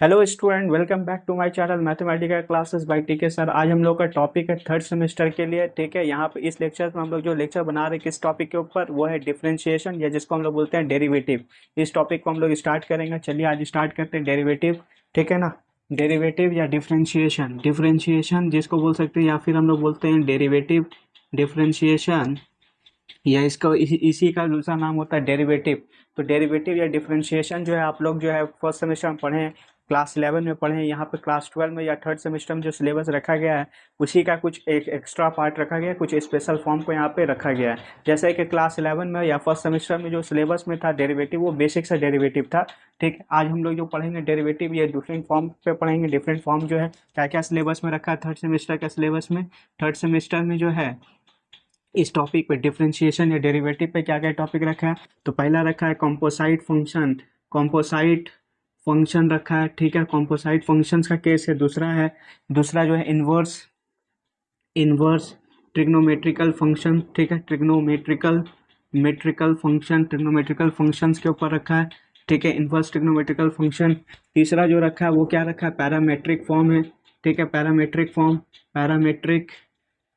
Hello student, welcome back to my channel mathematical classes by TK sir. आज हम लोग का टॉपिक है थर्ड सेमेस्टर के लिए। ठीक है, यहाँ पे इस लेक्चर में हम लोग जो लेक्चर बना रहे हैं किस टॉपिक के ऊपर, वो है डिफरेंशिएशन या जिसको हम लोग बोलते हैं डेरिवेटिव। इस टॉपिक को हम लोग स्टार्ट करेंगे। चलिए आज स्टार्ट करते हैं डेरिवेटिव। ठीक है ना, डेरिवेटिव या डिफरेंशिएशन, डिफरेंशिएशन जिसको बोल सकते हैं या फिर हम लोग बोलते हैं डेरिवेटिव, डिफरेंशिएशन या इसका इसी का दूसरा नाम होता है डेरिवेटिव। तो डेरिवेटिव या डिफरेंशिएशन जो है आप लोग जो है फर्स्ट सेमेस्टर में पढ़े हैं, क्लास 11 में पढ़े हैं। यहाँ पे क्लास 12 में या थर्ड सेमेस्टर में जो सिलेबस रखा गया है उसी का कुछ एक एक्स्ट्रा पार्ट रखा गया है, कुछ स्पेशल फॉर्म को यहाँ पे रखा गया है। जैसे कि क्लास 11 में या फर्स्ट सेमेस्टर में जो सिलेबस में था डेरिवेटिव, वो बेसिक सा डेरिवेटिव था। ठीक है, आज हम लोग जो पढ़ेंगे डेरिवेटिव ये डिफरेंट फॉर्म पे पढ़ेंगे। डिफरेंट फॉर्म जो है क्या क्या सिलेबस में रखा है थर्ड सेमेस्टर का सिलेबस में। थर्ड सेमेस्टर में जो है इस टॉपिक पे डिफरेंशिएशन या डेरिवेटिव पे क्या क्या टॉपिक रखा है। तो पहला रखा है कॉम्पोसाइट फंक्शन, कॉम्पोसाइट फंक्शन रखा है। ठीक है, कॉम्पोसाइट फंक्शंस का केस है। दूसरा जो है इन्वर्स, इन्वर्स ट्रिग्नोमेट्रिकल फंक्शन। ठीक है, trigonometrical metrical function, trigonometrical functions के ऊपर रखा है। ठीक है, इन्वर्स ट्रिग्नोमेट्रिकल फंक्शन। तीसरा जो रखा है वो क्या रखा है, पैरामेट्रिक फॉर्म है। ठीक है, parametric form, parametric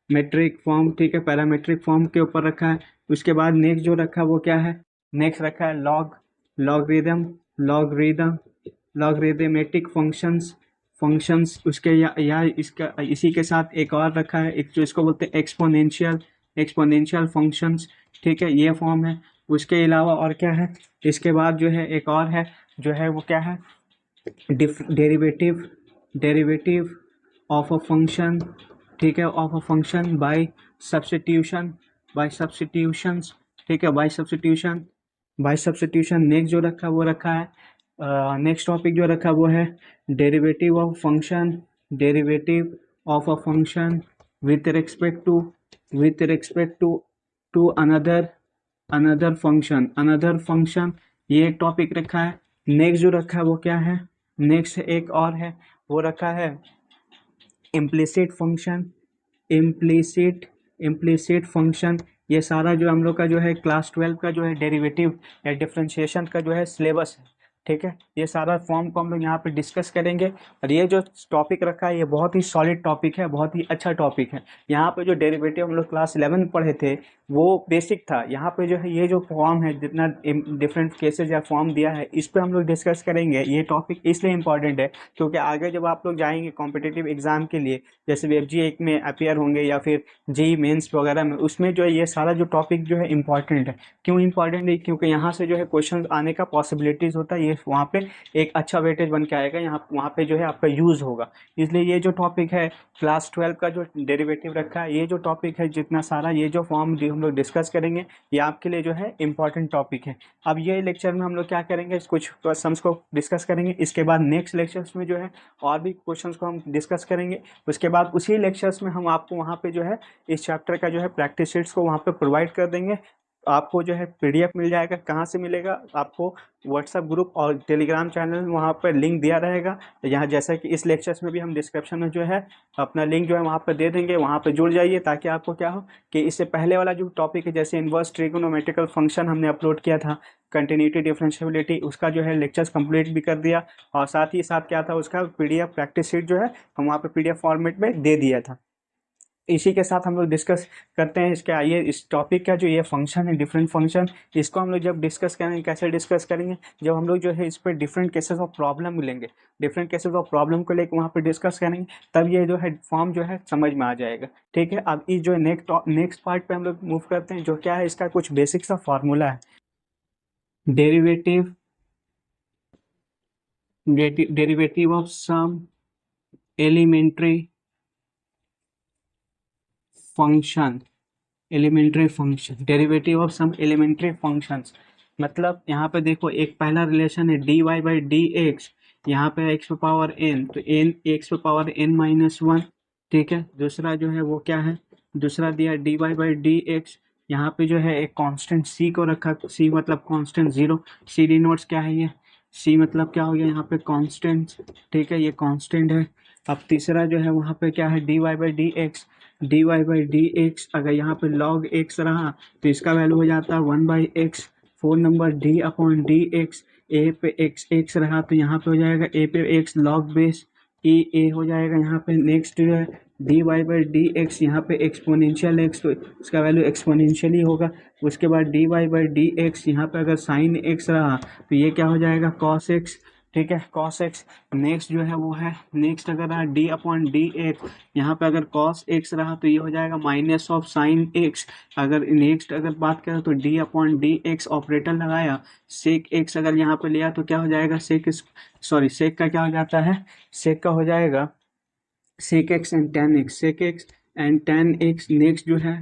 metric form. ठीक है, पैरामेट्रिक फॉर्म के ऊपर रखा है। उसके बाद नेक्स्ट जो रखा है वो क्या है, नेक्स्ट रखा है लॉगरिदम, लॉगरिदम लॉगरिदमेटिक फंक्शंस, फंक्शंस उसके या इसका इसी के साथ एक और रखा है, एक जो इसको बोलते हैं एक्सपोनेंशियल, एक्सपोनेंशियल फंक्शंस। ठीक है, ये फॉर्म है। उसके अलावा और क्या है, इसके बाद जो है एक और है, जो है वो क्या है, derivative, derivative of a function. ठीक है, of a function by substitution, by substitutions. ठीक है, by substitution, by substitution. Next जो रखा वो रखा है, नेक्स्ट टॉपिक जो रखा वो है derivative of function, derivative of a function with respect to, with respect to another, another function, another function. ये एक टॉपिक रखा है। नेक्स्ट जो रखा है वो क्या है, नेक्स्ट एक और है, वो रखा है implicit function, implicit, implicit function. ये सारा जो हम लोग का जो है क्लास 12 का जो है डेरिवेटिव या डिफरेंशिएशन का जो है सिलेबस है। ठीक है, ये सारा फॉर्म को हम लोग यहाँ पे डिस्कस करेंगे। और ये जो टॉपिक रखा है ये बहुत ही सॉलिड टॉपिक है, बहुत ही अच्छा टॉपिक है। यहाँ पे जो डेरिवेटिव हम लोग क्लास 11 में पढ़े थे वो बेसिक था। यहाँ पे जो है ये जो फॉर्म है, जितना डिफरेंट केसेज या फॉर्म दिया है इस पे हम लोग डिस्कस करेंगे। ये टॉपिक इसलिए इम्पॉर्टेंट है क्योंकि आगे जब आप लोग जाएंगे कॉम्पिटिटिव एग्जाम के लिए, जैसे वेबजी एक में अपियर होंगे या फिर जेई मेंस वगैरह में, उसमें जो है ये सारा जो टॉपिक जो है इम्पॉर्टेंट है। क्यों इम्पॉर्टेंट है, क्योंकि यहाँ से जो है क्वेश्चन आने का पॉसिबिलिटीज़ होता है। ये वहाँ पे एक अच्छा वेटेज बन के आएगा, यहाँ वहाँ पे जो है आपका यूज़ होगा। इसलिए ये जो टॉपिक है क्लास 12 का जो डेरिवेटिव रखा है, ये जो टॉपिक है जितना सारा ये जो फॉर्म हम लोग डिस्कस करेंगे ये आपके लिए जो है इम्पॉर्टेंट टॉपिक है। अब ये लेक्चर में हम लोग क्या करेंगे, कुछ सम्स को डिस्कस करेंगे। इसके बाद नेक्स्ट लेक्चर्स में जो है और भी क्वेश्चंस को हम डिस्कस करेंगे। उसके बाद उसी लेक्चर्स में हम आपको वहाँ पे जो है इस चैप्टर का जो है प्रैक्टिस शीट्स को वहाँ पे प्रोवाइड कर देंगे। आपको जो है पीडीएफ मिल जाएगा। कहाँ से मिलेगा आपको, व्हाट्सएप ग्रुप और टेलीग्राम चैनल में वहाँ पर लिंक दिया रहेगा। यहाँ जैसा कि इस लेक्चर्स में भी हम डिस्क्रिप्शन में जो है अपना लिंक जो है वहाँ पर दे देंगे, वहाँ पर जुड़ जाइए ताकि आपको क्या हो कि इससे पहले वाला जो टॉपिक है जैसे इन्वर्स ट्रिगोनोमेट्रिकल फंक्शन हमने अपलोड किया था, कंटिन्यूटी डिफरेंशियबिलिटी, उसका जो है लेक्चर्स कंप्लीट भी कर दिया। और साथ ही साथ क्या था, उसका पीडीएफ प्रैक्टिस शीट जो है हम वहाँ पे पीडीएफ फॉर्मेट में दे दिया था। इसी के साथ हम लोग डिस्कस करते हैं इसके आइए इस टॉपिक का जो ये फंक्शन है, डिफरेंट फंक्शन, इसको हम लोग जब डिस्कस करेंगे, कैसे डिस्कस करेंगे, जब हम लोग जो है इस पर डिफरेंट केसेस ऑफ प्रॉब्लम मिलेंगे, डिफरेंट केसेस ऑफ प्रॉब्लम को लेकर वहाँ पे डिस्कस करेंगे, तब ये जो है फॉर्म जो है समझ में आ जाएगा। ठीक है, अब इस जो नेक्स्ट पार्ट पे हम लोग मूव करते हैं, जो क्या है, इसका कुछ बेसिक सा फॉर्मूला है। Derivative, derivative of some elementary function, elementary function, derivative of some elementary functions. मतलब यहाँ पे देखो एक पहला रिलेशन है D Y by D x, यहाँ पे एक्स पे पावर एन, तो एन एक्स पे पावर एन माइनस वन। ठीक है, दूसरा जो है वो क्या है, दूसरा दिया D Y by D x, यहाँ पे जो है एक कांस्टेंट सी को रखा, सी मतलब constant zero, C denotes क्या है ये, सी मतलब क्या हो गया यहाँ पे कांस्टेंट। ठीक है, ये कांस्टेंट है। अब तीसरा जो है वहाँ पे क्या है, D Y by D x, D Y by D x, अगर यहाँ पे लॉग एक्स रहा तो इसका वैल्यू हो जाता है one by x. 4 number D upon D x, a पे एक्स रहा तो यहाँ पे हो जाएगा ए पे एक्स लॉग बेस ए हो जाएगा यहाँ पे। नेक्स्ट जो है D Y by D x, यहाँ पे एक्सपोनेंशियल एक्स तो इसका वैल्यू एक्सपोनेंशियली होगा। उसके बाद D Y by D x, यहाँ पे अगर साइन एक्स रहा तो ये क्या हो जाएगा कॉस एक्स, ठीक है कॉस एक्स। नेक्स्ट जो है वो है, नेक्स्ट अगर रहा डी अपॉन डी एक्स, यहाँ पे अगर कॉस एक्स रहा तो ये हो जाएगा माइनस ऑफ साइन एक्स। अगर नेक्स्ट अगर बात करें तो D upon D x operator लगाया, सेक एक्स अगर यहाँ पे लिया तो क्या हो जाएगा सेक, सॉरी सेक का क्या हो जाता है, सेक का हो जाएगा sec X and tan X, sec X and tan X. Next जो है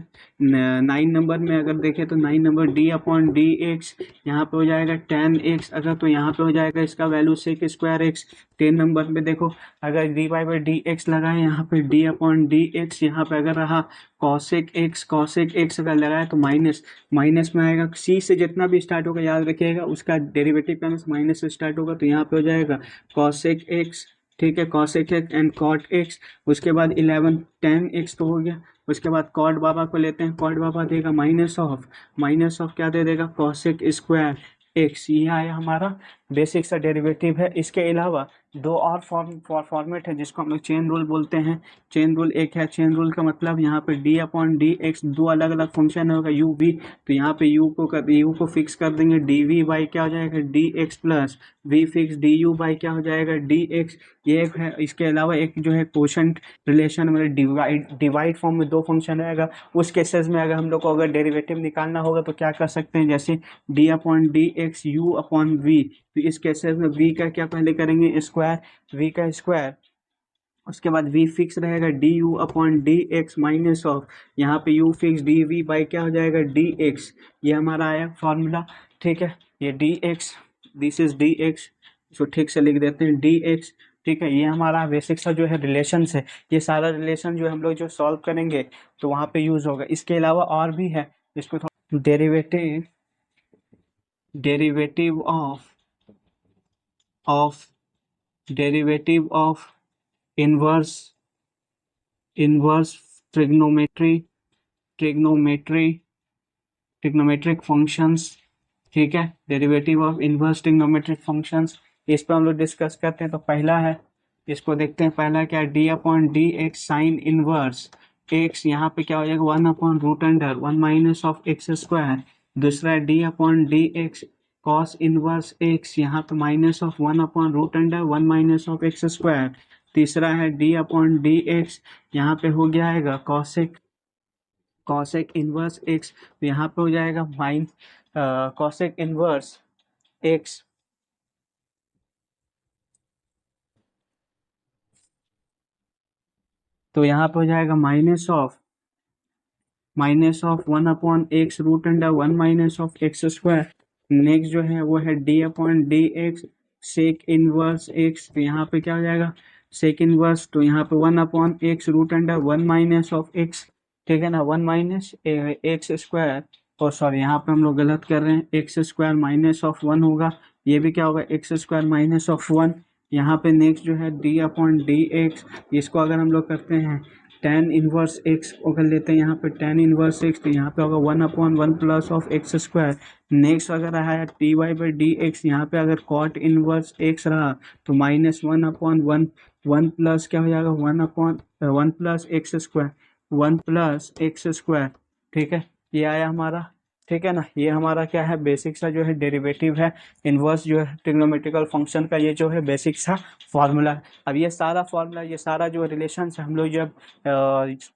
9 नंबर में अगर देखें तो 9 number D upon D x, यहाँ पे हो जाएगा टेन एक्स अगर, तो यहाँ पे हो जाएगा इसका value sec square X. 10 number में देखो अगर D Y by D x लगाए, यहाँ पे डी अपॉन डी एक्स, यहाँ पे अगर रहा कॉसेक एक्स अगर लगाए तो माइनस, माइनस में आएगा। सी से जितना भी स्टार्ट होगा याद रखिएगा उसका डेरिवेटिव का माइनस से स्टार्ट होगा, तो यहाँ पे हो जाएगा कॉसेक एक्स, ठीक है cosec X and cot X. उसके बाद 11 टेन एक्स तो हो गया। उसके बाद कॉट बाबा को लेते हैं, कॉट बाबा देगा माइनस ऑफ क्या दे देगा कॉसेक स्क्वायर एक्स। ये आया हमारा बेसिक सा डेरिवेटिव है। इसके अलावा दो और फॉर्मेट है जिसको हम लोग चेन रूल बोलते हैं। चेन रूल एक है, चेन रूल का मतलब यहाँ पे डी अपॉन डी एक्स दो अलग अलग फंक्शन होगा यू वी, तो यहाँ पे यू को फिक्स कर देंगे, डी वी बाई क्या हो जाएगा D x plus V fix D you by क्या हो जाएगा डी एक्स। ये एक है। इसके अलावा एक जो है कोशेंट रिलेशन मतलब डिवाइड फॉर्म में दो फंक्शन रहेगा। उस केसेस में अगर हम लोग को अगर डेरिवेटिव निकालना होगा तो क्या कर सकते हैं, जैसे D upon D X U upon V, तो इस केसेस में वी का क्या पहले करेंगे स्क्वायर, वी का स्क्वायर। उसके बाद वी फिक्स रहेगा D U upon D x minus of, यहाँ पे U fix D V by क्या हो जाएगा डी एक्स। ये हमारा आया फॉर्मूला, ठीक है। ये D x, this is D x, इसको ठीक से लिख देते हैं डी एक्स, ठीक है। ये हमारा बेसिक सा जो है रिलेशन है। ये सारा रिलेशन जो हम लोग जो सॉल्व करेंगे तो वहाँ पे यूज होगा। इसके अलावा और भी है, इसको derivative derivative of derivative of inverse trigonometric functions, ठीक है। Derivative of inverse trigonometric functions, इस पर हम लोग डिस्कस करते हैं। तो पहला है, इसको देखते हैं। पहला क्या है, D upon D X sine inverse X, यहाँ पे क्या हो जाएगा 1 upon root under 1 minus of x square. दूसरा है D upon D X cos inverse X, यहाँ पे minus of 1 upon root under 1 minus of x square. तीसरा है डी अपॉन डी एक्स, यहाँ पे हो गया है कॉसेक इनवर्स एक्स, तो यहाँ पे हो जाएगा कॉसेक इनवर्स एक्स, तो यहाँ पे हो जाएगा minus of 1 upon X root under 1 minus of x square. Next जो है वो है D upon D X sec inverse X, तो यहाँ पे क्या हो जाएगा सेक इनवर्स, तो यहाँ पे 1 upon X root under 1 minus of x, ठीक है ना, 1 माइनस एक्स स्क्वायर। और सॉरी यहाँ पे हम लोग गलत कर रहे हैं, एक्स स्क्वायर माइनस ऑफ 1 होगा, ये भी क्या होगा एक्स स्क्वायर माइनस ऑफ 1। यहाँ पे नेक्स्ट जो है डी अपॉन डी एक्स, इसको अगर हम लोग करते हैं टेन इनवर्स एक्स अगर लेते हैं यहाँ पे टेन इनवर्स एक्स, तो यहाँ पे होगा 1 upon 1 plus of x square. Next अगर रहा है T Y by D x, यहाँ पे अगर कॉट इनवर्स एक्स रहा तो माइनस 1 अपॉन 1 प्लस क्या हो जाएगा 1 plus x square, 1 plus x square, ठीक है। ये आया हमारा, ठीक है ना। ये हमारा क्या है बेसिक सा जो है डेरिवेटिव है इनवर्स जो है ट्रिग्नोमेट्रिकल फंक्शन का, ये जो है बेसिक सा फॉर्मूला है। अब ये सारा फॉर्मूला, ये सारा जो रिलेशन है हम लोग जब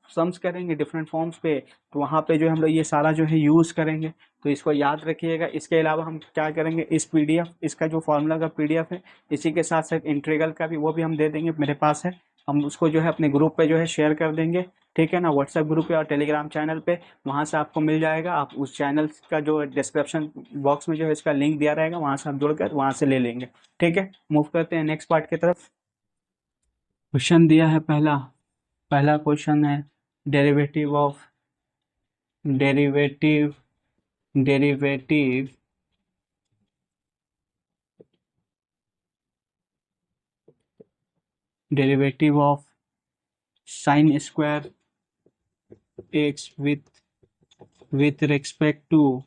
सम्स करेंगे डिफरेंट फॉर्म्स पे, तो वहाँ पे जो हम लोग ये सारा जो है यूज़ करेंगे, तो इसको याद रखिएगा। इसके अलावा हम क्या करेंगे, इस पीडीएफ, इसका जो फॉर्मूला का पीडीएफ है, इसी के साथ साथ इंटीग्रल का भी वो भी हम दे देंगे, मेरे पास है। हम उसको जो है अपने ग्रुप पे जो है शेयर कर देंगे, ठीक है ना, व्हाट्सएप ग्रुप पे और टेलीग्राम चैनल पे, वहाँ से आपको मिल जाएगा। आप उस चैनल का जो डिस्क्रिप्शन बॉक्स में जो है इसका लिंक दिया रहेगा, वहाँ से आप जुड़कर वहाँ से ले लेंगे, ठीक है। मूव करते हैं नेक्स्ट पार्ट की तरफ। क्वेश्चन दिया है पहला क्वेश्चन है derivative of derivative derivative derivative of sine square X with respect to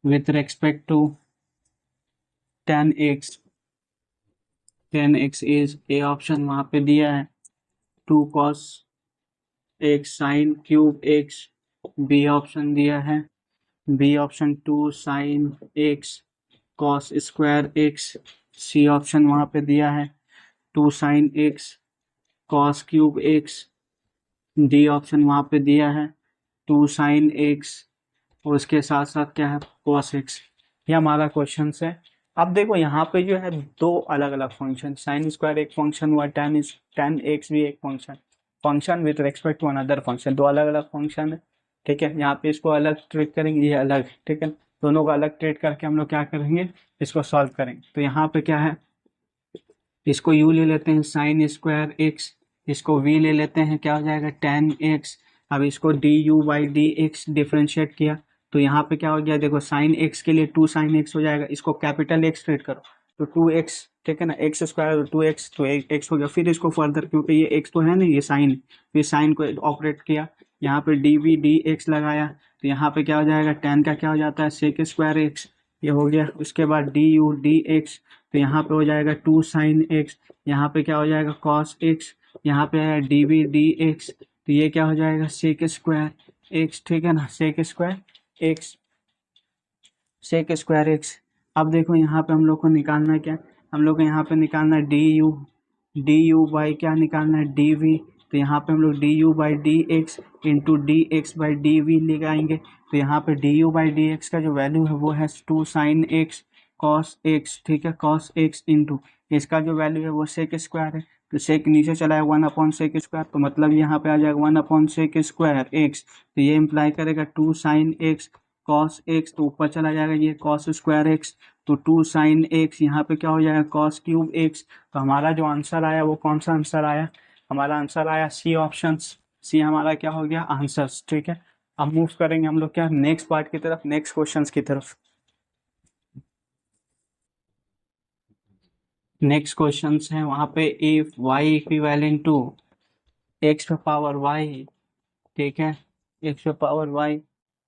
with respect to tan X, tan X is A option वहाँ पे दिया है, two cos X sine cube X, B option दिया है, B option two sine X cos square X, सी option वहाँ पे दिया है two sine X cos cube X, D option वहाँ पे दिया है टू साइन एक्स और उसके साथ साथ क्या है कॉस एक्स। ये हमारा क्वेश्चन है। अब देखो यहाँ पे जो है दो अलग अलग फंक्शन, साइन स्क्वायर एक फंक्शन हुआ, टेन एक्स भी एक function, function with respect to another function, दो अलग अलग फंक्शन है। ठीक है, यहाँ पे इसको अलग ट्रीट करेंगे, ये अलग। ठीक है, दोनों को अलग ट्रीट करके हम लोग क्या करेंगे, इसको सॉल्व करेंगे। तो यहाँ पे क्या है, इसको u ले लेते हैं साइन स्क्वायर एक्स, इसको v ले लेते हैं, क्या हो जाएगा टेन एक्स। अब इसको D you by D x differentiate किया तो यहाँ पे क्या हो गया, देखो साइन एक्स के लिए टू साइन एक्स हो जाएगा, इसको कैपिटल एक्स ट्रीट करो तो टू एक्स, ठीक है ना, एक्स स्क्वायर टू एक्स तो एक्स हो गया। फिर इसको फर्दर, क्योंकि ये एक्स तो है नहीं, ये साइन, फिर साइन को ऑपरेट किया, यहाँ पे डी वी डी एक्स लगाया तो यहाँ पे क्या हो जाएगा, टेन का क्या हो जाता है सेक स्क्वायर एक्स, ये हो गया। उसके बाद डी यू डी एक्स तो यहाँ पे हो जाएगा टू साइन एक्स, यहाँ पे क्या हो जाएगा कॉस एक्स, यहाँ पे है डी वी डी एक्स तो ये क्या हो जाएगा सेक स्क्वायर एक्स, ठीक है ना, sec square X, sec square X. अब देखो यहाँ पे हम लोग को निकालना है क्या, हम लोग को यहाँ पे निकालना है डी यू बाई क्या निकालना है डी वी, तो यहाँ पे हम लोग D you by D x into D x by D V लगाएंगे तो यहाँ पे D you by D x का जो वैल्यू है वो है two sine X cos x, ठीक है, कॉस एक्स इंटू इसका जो वैल्यू है वो सेक स्क्वायर है तो सेक नीचे चला है वन अपॉन सेक स्क्वायर, तो मतलब यहाँ पे आ जाएगा one upon sec square X, तो ये इम्प्लाई करेगा two sine X cos X, तो ऊपर चला जाएगा ये कॉस स्क्वायर एक्स, तो टू साइन एक्स यहाँ पे क्या हो जाएगा कॉस क्यूब एक्स। तो हमारा जो आंसर आया वो कौन सा आंसर आया, हमारा आंसर आया सी ऑप्शन, सी हमारा क्या हो गया आंसर। ठीक है, अब मूव करेंगे हम लोग क्या नेक्स्ट पार्ट की तरफ, नेक्स्ट क्वेश्चंस की तरफ। नेक्स्ट क्वेश्चंस है वहाँ पे, if Y equivalent to X power Y, ठीक है, X power Y,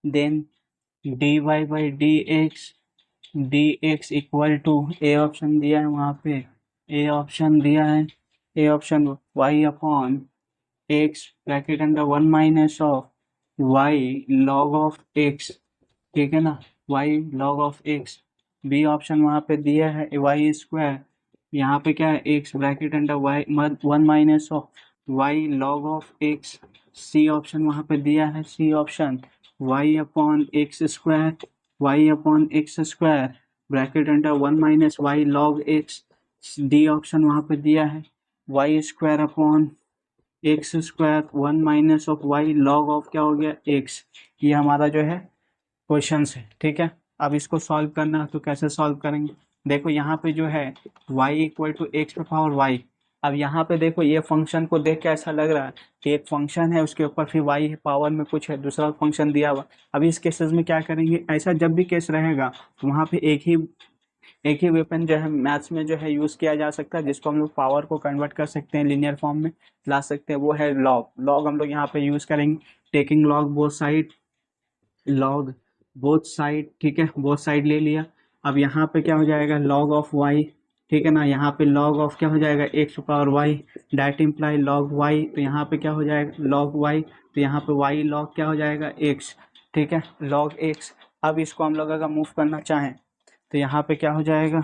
then D Y by D x equal to, A option दिया है वहाँ पे, ए ऑप्शन दिया है, A option Y upon x bracket under one minus of Y log of x, ठीक है ना, Y log of x. B option वहाँ पे दिया है वाई स्क्वायर, यहाँ पे क्या है X bracket under Y one minus of Y log of x. C option वहाँ पे दिया है, C option Y upon x square, Y upon x square bracket under one minus Y log x. D option वहाँ पे दिया है Y square upon x square one minus of Y log of क्या हो गया एक्स। ये हमारा जो है क्वेश्चन है। ठीक है, अब इसको सॉल्व करना है तो कैसे सॉल्व करेंगे, देखो यहाँ पे जो है y equal to X power y, अब यहाँ पे देखो ये फंक्शन को देख के ऐसा लग रहा है कि एक फंक्शन है उसके ऊपर फिर y है, पावर में कुछ है दूसरा फंक्शन दिया हुआ। अब इस केसेस में क्या करेंगे, ऐसा जब भी केस रहेगा तो वहाँ पे एक ही वेपन जो है मैथ्स में जो है यूज़ किया जा सकता है, जिसको हम लोग पावर को कन्वर्ट कर सकते हैं, लीनियर फॉर्म में ला सकते हैं, वो है लॉग। लॉग हम लोग यहाँ पे यूज़ करेंगे, taking log both side, log both side, ठीक है, बोथ साइड ले लिया। अब यहाँ पे क्या हो जाएगा लॉग ऑफ वाई, ठीक है ना, यहाँ पे लॉग ऑफ क्या हो जाएगा X power Y, that imply log Y, तो यहाँ पे क्या हो जाएगा लॉग वाई, तो यहाँ पे वाई लॉग क्या हो जाएगा एक्स, ठीक है, लॉग एक्स। अब इसको हम लोग अगर मूव करना चाहें तो यहाँ पे क्या हो जाएगा,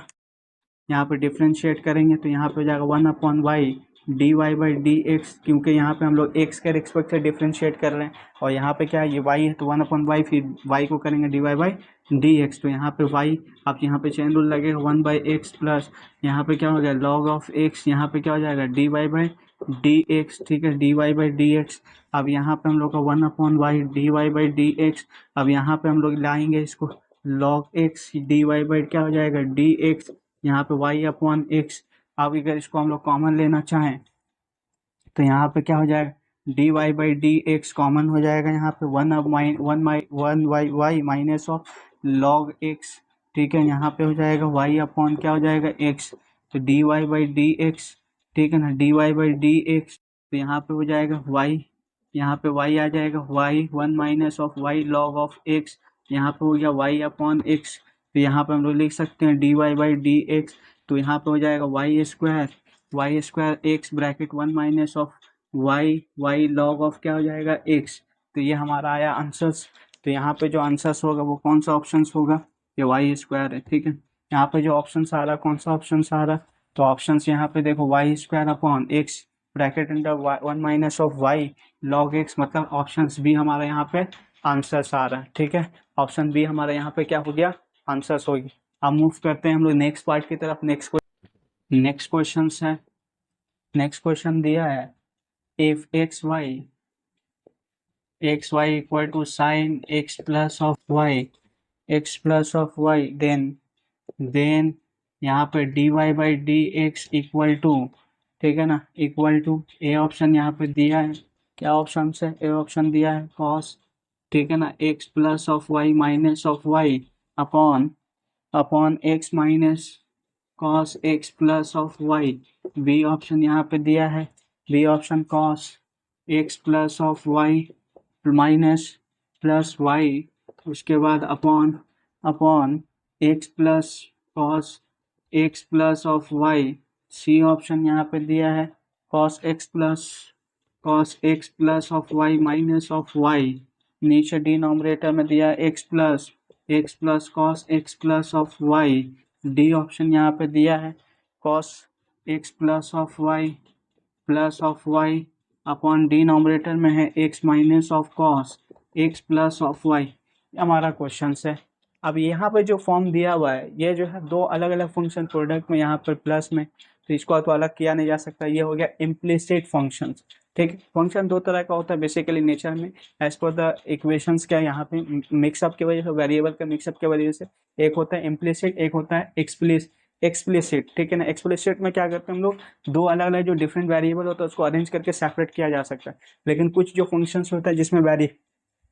यहाँ पे डिफ्रेंशिएट करेंगे तो यहाँ पे हो जाएगा one upon y d Y by D x, क्योंकि यहाँ पे हम लोग एक्स के रिस्पेक्ट से डिफ्रेंशिएट कर रहे हैं और यहाँ पे क्या है ये वाई है तो वन अपॉन वाई, फिर वाई को करेंगे d Y by D x, तो यहाँ पे वाई, अब यहाँ पे चेन रूल लगेगा वन बाई एक्स प्लस यहाँ पे क्या हो गया लॉग ऑफ एक्स, यहाँ पे क्या हो जाएगा d Y by D x, ठीक है, D Y by D x. अब यहाँ पे हम लोग का one upon y d Y by D x, अब यहाँ पे हम लोग लाएंगे इसको log x D Y by क्या हो जाएगा डी एक्स, यहाँ पे y अपॉन एक्स। अब अगर इसको हम लोग कॉमन लेना चाहें तो यहाँ पे क्या हो जाएगा d Y by D x common हो जाएगा, यहाँ पे one y minus of log x, ठीक है, यहाँ पे हो जाएगा y अपॉन क्या हो जाएगा x, तो d Y by D x, ठीक है ना, d Y by D x, तो यहाँ पे हो जाएगा y, यहाँ पे y आ जाएगा y one minus of y log of x, यहाँ पे हो गया y अपॉन x, तो यहाँ पे हम लोग लिख सकते हैं dy बाई डी एक्स, तो यहाँ पे हो जाएगा y square x bracket 1 minus of Y log of क्या हो जाएगा x। तो ये हमारा आया आंसर्स। तो यहाँ पे जो आंसर्स होगा वो कौन सा ऑप्शन होगा, ये वाई स्क्वायर है। ठीक है, यहाँ पे जो ऑप्शन आ रहा कौन सा ऑप्शन आ रहा, तो ऑप्शंस यहाँ पे देखो y square upon x bracket under 1 minus of Y log x, मतलब ऑप्शंस बी हमारा यहाँ पे आंसर्स आ रहा है। ठीक है, ऑप्शन बी हमारा यहाँ पे क्या हो गया, आंसर्स हो गया। अब मूव करते हैं हम लोग नेक्स्ट पार्ट की तरफ। नेक्स्ट क्वेश्चन है, नेक्स्ट क्वेश्चन दिया है if x y equal to sine x plus of y then यहाँ पे dy by D x equal to, ठीक है ना, इक्वल टू ए ऑप्शन यहाँ पे दिया है, क्या ऑप्शन है, ए ऑप्शन दिया है कॉस, ठीक है ना, x plus of y minus of y upon upon x minus cos x plus of y. B option यहाँ पे दिया है, B option cos x plus of y minus plus y, उसके बाद upon upon x plus cos x plus of y. C option यहाँ पे दिया है cos x plus of y minus of y. नीचे डिनोमिनेटर में दिया है x plus cos x plus of y. D option यहाँ पे दिया है cos x plus of y upon denominator में है x minus of cos x plus of y. हमारा क्वेश्चन है। अब यहाँ पे जो फॉर्म दिया हुआ है ये जो है दो अलग अलग फंक्शन प्रोडक्ट में, यहाँ पर प्लस में, तो इसको तो अलग किया नहीं जा सकता। ये हो गया इम्प्लिसिट फंक्शन। ठीक है, फंक्शन दो तरह का होता है बेसिकली नेचर में एज पर द इक्वेशंस। क्या यहाँ पे मिक्सअप की वजह से, वेरिएबल का मिक्सअप की वजह से, एक होता है इम्प्लिसिट, एक होता है एक्सप्लिसिट। ठीक है ना, एक्सप्लिसिट में क्या करते हैं हम लोग, दो अलग अलग जो डिफरेंट वेरिएबल होता है उसको अरेंज करके सेपरेट किया जा सकता है। लेकिन कुछ जो फंक्शंस होता है जिसमें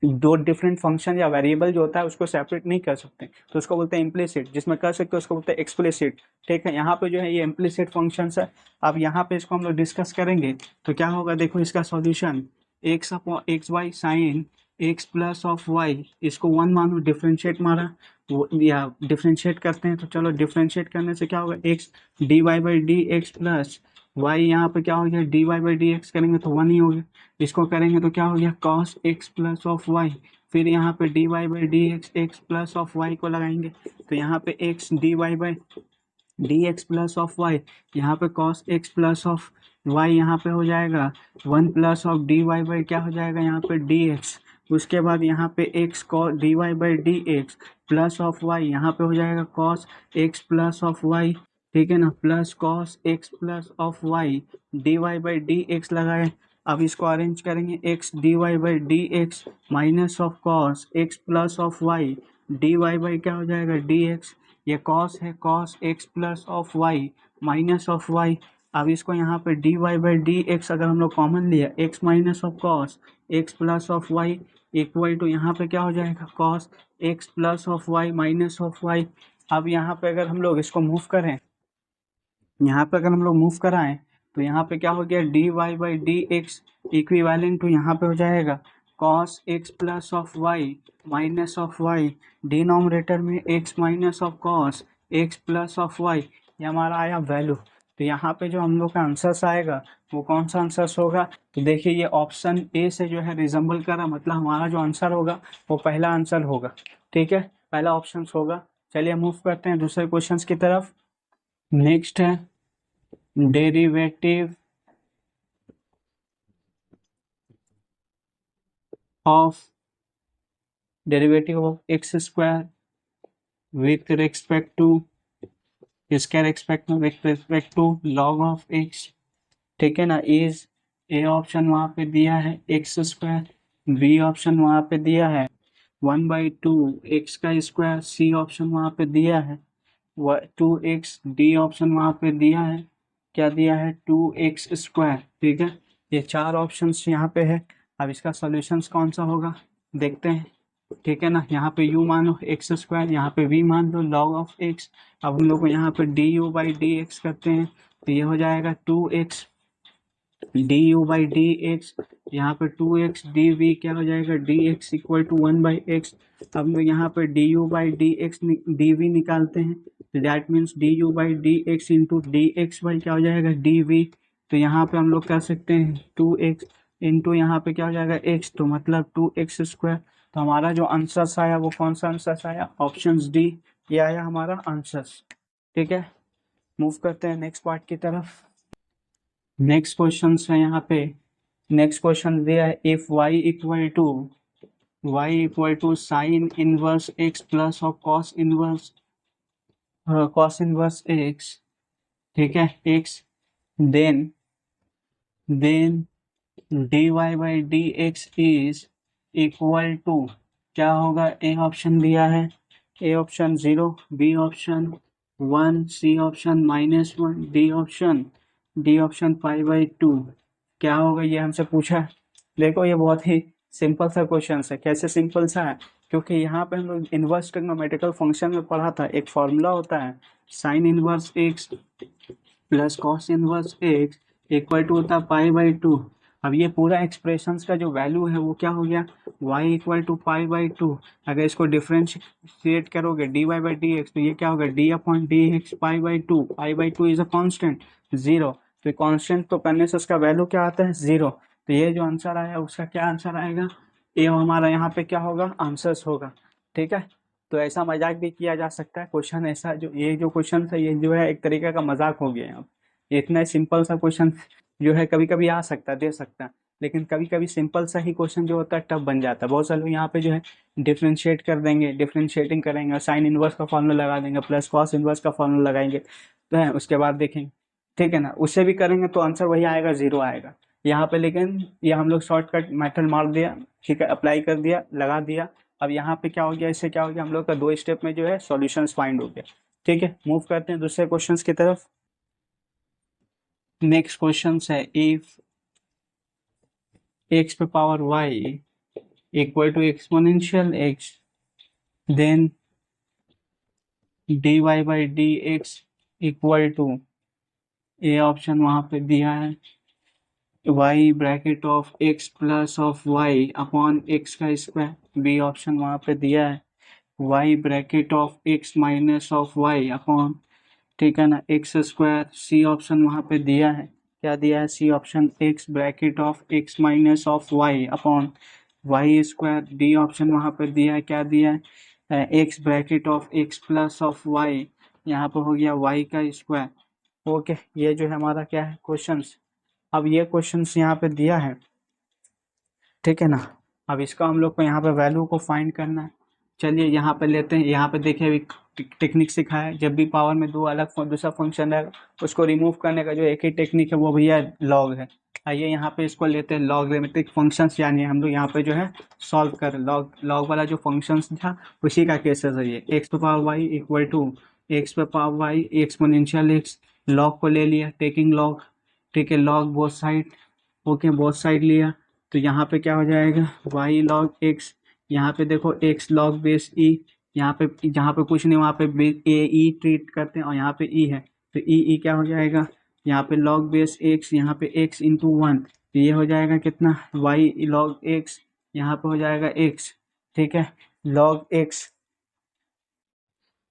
दो डिफरेंट फंक्शन या वेरिएबल जो होता है उसको सेपरेट नहीं कर सकते, तो उसको बोलते हैं इम्प्लिसिट। जिसमें कर सकते हैं उसको बोलते हैं एक्सप्लिसिट। ठीक है, यहाँ पे जो है ये इम्प्लिसिट फंक्शंस है। अब यहाँ पे इसको हम लोग डिस्कस करेंगे तो क्या होगा, देखो इसका solution x upon x y sine x plus of y, इसको 1 मानो, डिफ्रेंशिएट मारा वो या डिफ्रेंशिएट करते हैं, तो चलो डिफ्रेंशिएट करने से क्या होगा, x D Y by D x plus y, यहाँ पे क्या हो गया d Y by D x करेंगे तो 1 ही हो गया। इसको करेंगे तो क्या हो गया cos x plus of y, फिर यहाँ पे d Y by D x x plus of y को लगाएंगे तो यहाँ पे x D Y by D x plus of y, यहाँ पे cos x plus of y यहाँ पे हो जाएगा 1 plus of d Y by क्या हो जाएगा यहाँ पे डी एक्स। उसके बाद यहाँ पे x cos d Y by D x plus of y, यहाँ पे हो जाएगा cos x plus of y, ठीक है ना, plus cos x plus of y d Y by D x लगाए। अब इसको अरेंज करेंगे x D Y by D x minus of cos x plus of y d Y by क्या हो जाएगा डी एक्स, ये कॉस है cos x plus of y minus of y. अब इसको यहाँ पे d Y by D x अगर हम लोग कॉमन लिया x minus of cos x plus of y equal to यहाँ पे क्या हो जाएगा cos x plus of y minus of y. अब यहाँ पे अगर हम लोग इसको मूव करें, यहाँ पे अगर हम लोग मूव कराएं तो यहाँ पे क्या हो गया d Y by D x equivalent to यहाँ पे हो जाएगा cos x plus of y minus of y, denominator में x minus of cos x plus of y, ये हमारा आया वैल्यू। तो यहाँ पे जो हम लोग का आंसर्स आएगा वो कौन सा आंसर्स होगा, तो देखिए ये ऑप्शन ए से जो है रिजेंबल कर रहा, मतलब हमारा जो आंसर होगा वो पहला आंसर होगा। ठीक है, पहला ऑप्शन होगा। चलिए मूव करते हैं दूसरे क्वेश्चन की तरफ। नेक्स्ट है derivative of x square with respect to, इसके रिस्पेक्ट में with respect to log of x, ठीक है ना, इज ए ऑप्शन वहाँ पे दिया है एक्स स्क्वायर, बी ऑप्शन वहाँ पे दिया है 1/2 एक्स का स्क्वायर, सी ऑप्शन वहाँ पे दिया है 2x, डी ऑप्शन वहाँ पे दिया है, क्या दिया है 2x स्क्वायर। ठीक है, ये चार ऑप्शंस यहाँ पे है। अब इसका सॉल्यूशंस कौन सा होगा देखते हैं। ठीक है ना, यहाँ पे u मान लो एक्स स्क्वायर, यहाँ पे v मान लो लॉग ऑफ x। अब हम लोग को यहाँ पे D you by D x करते हैं तो ये हो जाएगा 2x D you by D x, यहाँ पे 2x डी वी क्या हो जाएगा, D x equal to 1/x। अब हम यहाँ पे D you by D x d v निकालते हैं, तो that means d you by D x into D x by क्या हो जाएगा, डी वी। तो यहाँ पे हम लोग कर सकते हैं 2x इंटू यहाँ पे क्या हो जाएगा x, तो मतलब 2x²। तो हमारा जो आंसर्स आया वो कौन सा आंसर्स आया, ऑप्शन डी, ये आया हमारा आंसर्स। ठीक है, मूव करते हैं नेक्स्ट पार्ट की तरफ। नेक्स्ट क्वेश्चन है यहाँ पे, नेक्स्ट क्वेश्चन दिया है if y equal to sine inverse x plus और कॉस इनवर्स x, ठीक है, x, then dy by D x is equal to क्या होगा, ए ऑप्शन दिया है, A option 0, B option 1, C option -1, D option π/2। क्या होगा ये हमसे पूछा है। देखो ये बहुत ही सिंपल सा क्वेश्चन है। कैसे सिंपल सा है, क्योंकि यहाँ पे हम लोग इनवर्स ट्रिग्नोमेट्रिकल फंक्शन में पढ़ा था, एक फॉर्मूला होता है sine inverse x plus cos inverse x equal to होता है π/2। अब ये पूरा एक्सप्रेशंस का जो वैल्यू है वो क्या हो गया, y इक्वल टू π/2। अगर इसको डिफ्रेंशिएट करोगे dy बाई डी एक्स, तो ये क्या होगा, d upon D x π/2 is a constant 0। तो कांस्टेंट को करने से उसका वैल्यू क्या आता है, 0। तो ये जो आंसर आया उसका क्या आंसर आएगा, ये हमारा यहाँ पे क्या होगा, आंसर्स होगा। ठीक है, तो ऐसा मजाक भी किया जा सकता है। क्वेश्चन ऐसा जो ये जो क्वेश्चन है ये जो है एक तरीके का मजाक हो गया है। ये इतना सिंपल सा क्वेश्चन जो है कभी कभी आ सकता है, दे सकता है, लेकिन कभी कभी सिंपल सा ही क्वेश्चन जो होता है टफ बन जाता है। बहुत सारे लोग यहाँ पे जो है डिफ्रेंशिएट कर देंगे, डिफ्रेंशिएटिंग करेंगे, साइन इनवर्स का फॉर्मूला लगा देंगे प्लस कॉस इनवर्स का फॉर्मूला लगाएंगे, तो है उसके बाद देखेंगे, ठीक है ना, उससे भी करेंगे तो आंसर वही आएगा, 0 आएगा यहाँ पे। लेकिन ये हम लोग शॉर्टकट मेथड मार दिया, ठीक है, अप्लाई कर दिया, लगा दिया। अब यहाँ पे क्या हो गया, इससे क्या हो गया, हम लोग का 2 स्टेप में जो है सॉल्यूशंस फाइंड हो गया। ठीक है, मूव करते हैं दूसरे क्वेश्चंस की तरफ। नेक्स्ट क्वेश्चन है इफ x पे power y equal to exponential x, then dy by D x equal to, A option वहां पे दिया है y bracket of x plus of y upon x का स्क्वायर, बी ऑप्शन वहां पे दिया है y bracket of x minus of y upon, ठीक है ना, x², सी ऑप्शन वहां पे दिया है, क्या दिया है, C option x bracket of x minus of y upon y², D option वहां पे दिया है, क्या दिया है, x bracket of x plus of y, यहाँ पे हो गया y का स्क्वायर। ओके, ये जो है हमारा क्या है क्वेश्चंस। अब ये क्वेश्चंस यहाँ पे दिया है, ठीक है ना। अब इसका हम लोग को यहाँ पे वैल्यू को फाइंड करना है। चलिए यहाँ पे लेते हैं, यहाँ पे देखिए अभी टेक्निक सिखाया है, जब भी पावर में दो अलग दूसरा फंक्शन है उसको रिमूव करने का जो एक ही टेक्निक है वो भैया लॉग है। आइए यहाँ पे इसको लेते हैं लॉगरिथमिक फंक्शंस, यानी हम लोग यहाँ पे जो है सॉल्व कर लॉग वाला जो फंक्शंस था उसी का केसेस है ये। एक्स पे power y equal to x पे power y exponential x, log को ले लिया, टेकिंग लॉग, ठीक है, log both side, okay, both side लिया, तो यहाँ पे क्या हो जाएगा, वाई लॉग एक्स, यहाँ पे देखो एक्स लॉग बेस ई, यहाँ पे जहाँ पे कुछ नहीं वहाँ पे ए ई ट्रीट करते हैं और यहाँ पे ई है, तो ई क्या हो जाएगा, यहाँ पे लॉग बेस एक्स, यहाँ पे एक्स इंटू 1, तो ये हो जाएगा कितना, वाई लॉग एक्स, यहाँ पे हो जाएगा एक्स, ठीक है, लॉग एक्स।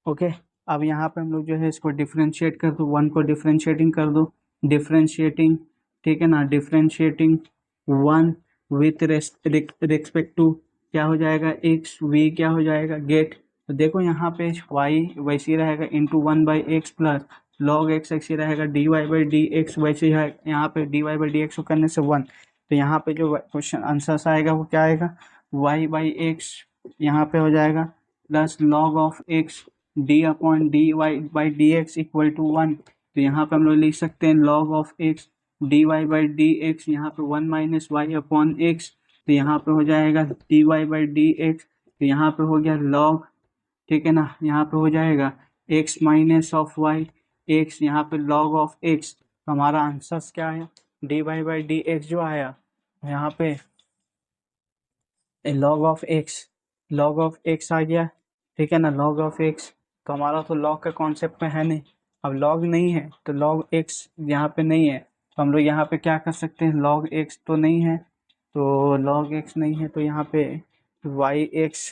ओके, अब यहाँ पे हम लोग जो है इसको डिफ्रेंशिएट कर दो, 1 को डिफ्रेंशिएटिंग कर दो, डिफ्रेंशिएटिंग, ठीक है ना, डिफ्रेंशिएटिंग 1 विथ रिस्पेक्ट टू क्या हो जाएगा, एक्स, वी क्या हो जाएगा, गेट। तो देखो यहाँ पे वाई वैसे ही रहेगा into 1/x plus log x ऐसे ही रहेगा, d Y by D x वैसे ही है, यहाँ पे d Y by D x को करने से 1, तो यहाँ पे जो क्वेश्चन आंसर आएगा वो क्या आएगा, वाई बाई एक्स यहाँ पे हो जाएगा plus log of x d upon d Y by D x equal to 1। तो यहाँ पे हम लोग लिख सकते हैं log of x D Y by D x, यहाँ पे 1 माइनस वाई अपॉन एक्स, तो यहाँ पे हो जाएगा d Y by D x, तो यहाँ पे हो गया लॉग, ठीक है ना, यहाँ पे हो जाएगा x minus of y x, यहाँ पे लॉग ऑफ एक्स। तो हमारा आंसर क्या आया, d Y by D x जो आया यहाँ पे लॉग ऑफ एक्स आ गया, ठीक है ना, लॉग ऑफ एक्स। तो हमारा तो लॉग का कॉन्सेप्ट में है नहीं, अब लॉग नहीं है तो लॉग एक्स यहाँ पे नहीं है, तो हम लोग यहाँ पे क्या कर सकते हैं, log x तो नहीं है, तो log x नहीं है तो यहाँ पे y x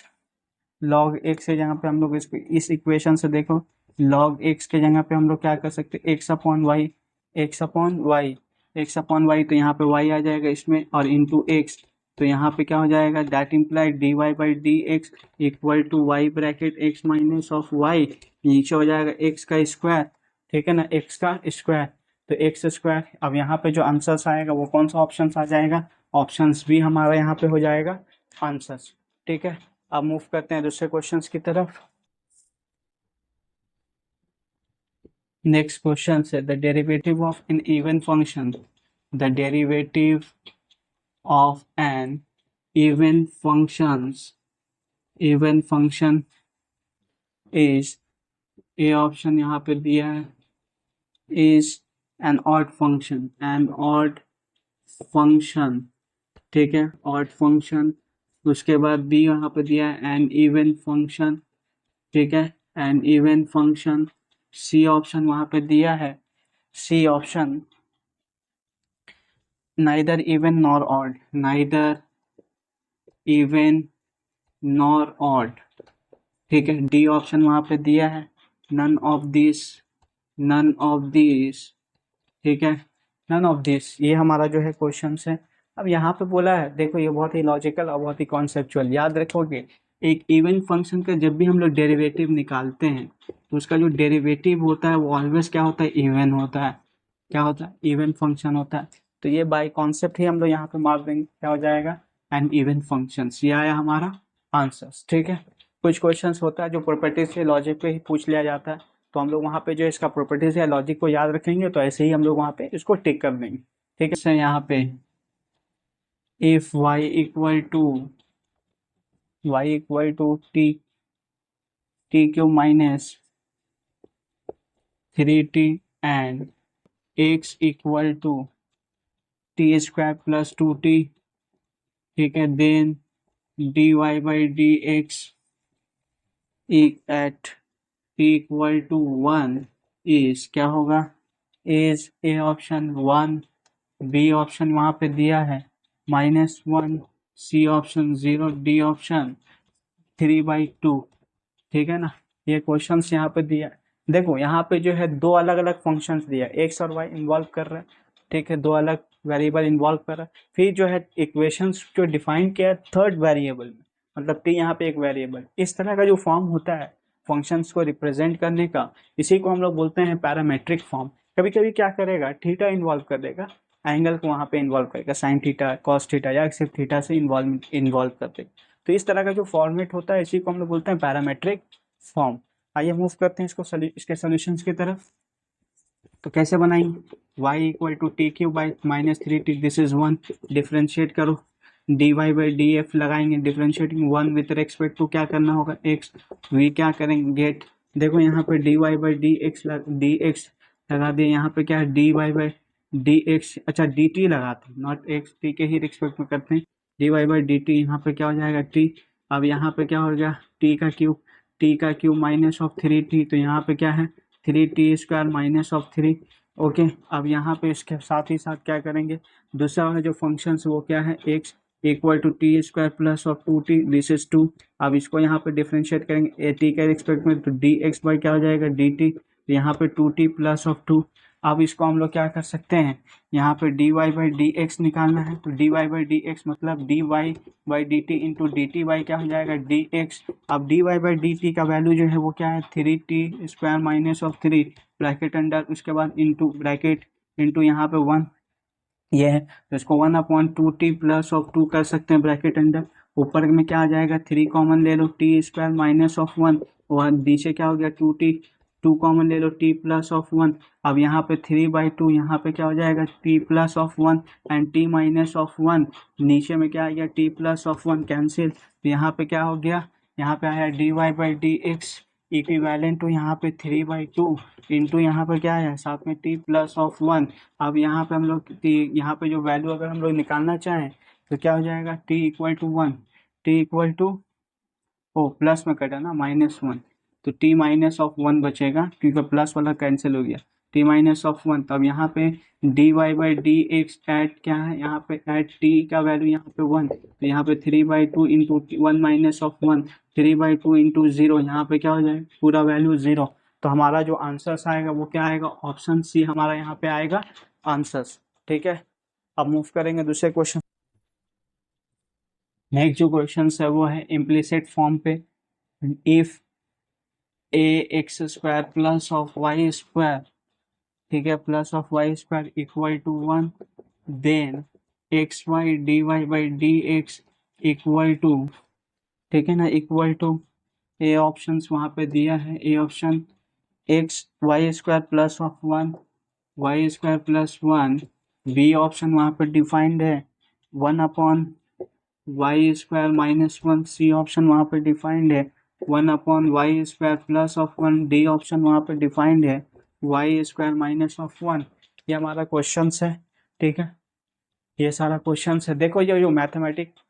log x है, यहाँ पे हम लोग इसको इस इक्वेशन से देखो log x के जगह पे हम लोग क्या कर सकते हैं, x upon y, x upon y, x upon y, तो यहाँ पे y आ जाएगा इसमें और इंटू x, तो यहाँ पे क्या हो जाएगा, that imply d Y by D x equal to y bracket x minus of y, नीचे हो जाएगा x का स्क्वायर, ठीक है ना, x का स्क्वायर, तो एक्स स्क्वायर। अब यहाँ पे जो आंसर्स आएगा वो कौन सा ऑप्शन आ जाएगा, ऑप्शंस भी हमारा यहाँ पे हो जाएगा आंसर्स, ठीक है। अब मूव करते हैं दूसरे क्वेश्चंस की तरफ। नेक्स्ट क्वेश्चन है the derivative of an even function, the derivative of an even function is, A option यहाँ पे दिया है, इज एन ऑड फंक्शन, ठीक है, ऑड फंक्शन। उसके बाद बी यहाँ पे दिया है एन इवन फंक्शन, ठीक है, an even function. C option वहाँ पे दिया है, C option neither even nor odd, neither even nor odd, ठीक है। डी ऑप्शन वहाँ पे दिया है नन ऑफ दिस, ठीक है, नन ऑफ दिस। ये हमारा जो है क्वेश्चन है। अब यहाँ पे बोला है, देखो ये बहुत ही लॉजिकल और बहुत ही कॉन्सेप्चुअल, याद रखोगे एक इवन फंक्शन का जब भी हम लोग डेरिवेटिव निकालते हैं तो उसका जो डेरिवेटिव होता है वो ऑलवेज क्या होता है, इवन होता है, क्या होता है, इवन फंक्शन होता है। तो ये बाय कॉन्सेप्ट ही हम लोग यहाँ पे मार देंगे, क्या हो जाएगा, एन इवन फंक्शन। ये आया हमारा आंसर्स, ठीक है। कुछ क्वेश्चंस होता है जो प्रॉपर्टीज के लॉजिक पे ही पूछ लिया जाता है, तो हम लोग वहाँ पे जो इसका प्रॉपर्टीज या लॉजिक को याद रखेंगे तो ऐसे ही हम लोग वहाँ पे इसको टिक कर देंगे, ठीक है। यहाँ पे if y equal to t cube minus 3t and x equal to t square plus 2t, ठीक है, then dy by D x at t equal to 1 is, क्या होगा, is A option 1, B option वहाँ पे दिया है -1, C option 0, D option 3/2, ठीक है ना। ये क्वेश्चंस यहाँ पे दिया है। देखो यहाँ पे जो है दो अलग अलग फंक्शंस दिया है, एक्स और वाई इन्वॉल्व कर रहे हैं, ठीक है, दो अलग वेरिएबल इन्वॉल्व कर रहा है। फिर जो है इक्वेशंस जो डिफाइन किया है थर्ड वेरिएबल में, मतलब टी यहाँ पे एक वेरिएबल, इस तरह का जो फॉर्म होता है फंक्शंस को रिप्रेजेंट करने का, इसी को हम लोग बोलते हैं पैरामेट्रिक फॉर्म। कभी कभी क्या करेगा, थीटा इन्वॉल्व कर देगा, एंगल को वहाँ पे इन्वॉल्व करेगा, साइन थीटा, कॉस थीटा या सिर्फ थीटा से इन्वॉल्व कर देगा। तो इस तरह का जो फॉर्मेट होता है इसी को हम लोग बोलते हैं पैरामेट्रिक फॉर्म। आइए मूव करते हैं इसके सॉल्यूशंस की तरफ। तो कैसे बनाएंगे, y equal to t cube by -3t, this is 1, differentiate करो, dy बाई डी एफ लगाएंगे, डिफ्रेंशिएटिंग 1 विथ रेस्पेक्ट टू क्या करना होगा, x, वी क्या करेंगे, गेट, देखो यहाँ पे dy बाई डी एक्स लगा दिए, यहाँ पे क्या है dy बाई डी एक्स, अच्छा dt लगाते हैं, नॉट x, t के ही रिस्पेक्ट में करते हैं, dy बाई dt, यहाँ पे क्या हो जाएगा t, अब यहाँ पे क्या हो गया t का क्यूब माइनस ऑफ 3t, तो यहाँ पे क्या है 3t square minus of 3, okay. अब यहाँ पे इसके साथ ही साथ क्या करेंगे, दूसरा वाला जो फंक्शन वो क्या है, x equal to t square plus of 2t, this is 2। अब इसको यहाँ पे डिफ्रेंशिएट करेंगे t के रिस्पेक्ट में, तो dx बाई क्या हो जाएगा dt, तो यहाँ पे 2t प्लस ऑफ 2। अब इसको हम लोग क्या कर सकते हैं, यहाँ पे dy बाई डी एक्स निकालना है, तो dy बाई डी एक्स मतलब dy by D T into D T by क्या हो जाएगा dx। अब dy बाई डी टी का वैल्यू जो है वो क्या है 3t square minus of 3 bracket under, उसके बाद इंटू ब्रैकेट इंटू यहाँ पे 1, ये है, तो इसको 1/2t प्लस ऑफ 2 कर सकते हैं ब्रैकेट अंडर, ऊपर में क्या आ जाएगा 3 कॉमन ले लो, टी स्क्वायर माइनस ऑफ 1, और नीचे क्या हो गया 2t, 2 कॉमन ले लो, t प्लस ऑफ 1। अब यहाँ पे 3/2, यहाँ पे क्या हो जाएगा t plus of 1 and t minus of 1, नीचे में क्या आ गया t प्लस ऑफ 1 कैंसिल, तो यहाँ पे क्या हो गया, यहाँ पे आया dy by D x equivalent to यहाँ पे 3/2 इंटू यहाँ पे क्या है साथ में t प्लस ऑफ 1। अब यहाँ पे हम लोग यहाँ पे जो वैल्यू अगर हम लोग निकालना चाहें तो क्या हो जाएगा t equal to 1, t equal to, ओ प्लस में कटा ना -1, तो t माइनस ऑफ 1 बचेगा क्योंकि प्लस वाला कैंसिल हो गया, टी माइनस ऑफ वन। तब यहाँ पे d Y by D x at क्या है, यहाँ पे एट टी का वैल्यू यहाँ पे वन, तो यहाँ पे 3/2 into one minus of one, 3/2 into zero, यहाँ पे क्या हो जाएगा पूरा वैल्यू जीरो। तो हमारा जो आंसर्स आएगा वो क्या आएगा, ऑप्शन सी हमारा यहाँ पे आएगा आंसर्स। ठीक है, अब मूव करेंगे दूसरे क्वेश्चन। नेक्स्ट जो क्वेश्चन है वो है इम्प्लिसिट फॉर्म पे, if a x square plus of y square, ठीक है, plus of y square equal to one, then x y d Y by D x equal to, ठीक है ना, इक्वल टू, ए ऑप्शन वहाँ पे दिया है, A option x y square plus of one y square plus one, B option वहाँ पे defined है 1/, y square minus one, C option वहाँ पे डिफाइंड है 1/, y square plus of one, D option वहाँ पे डिफाइंड है Y square minus of one. ये हमारा क्वेश्चन है। ठीक है, ये सारा क्वेश्चन है। देखो ये जो मैथमेटिक्स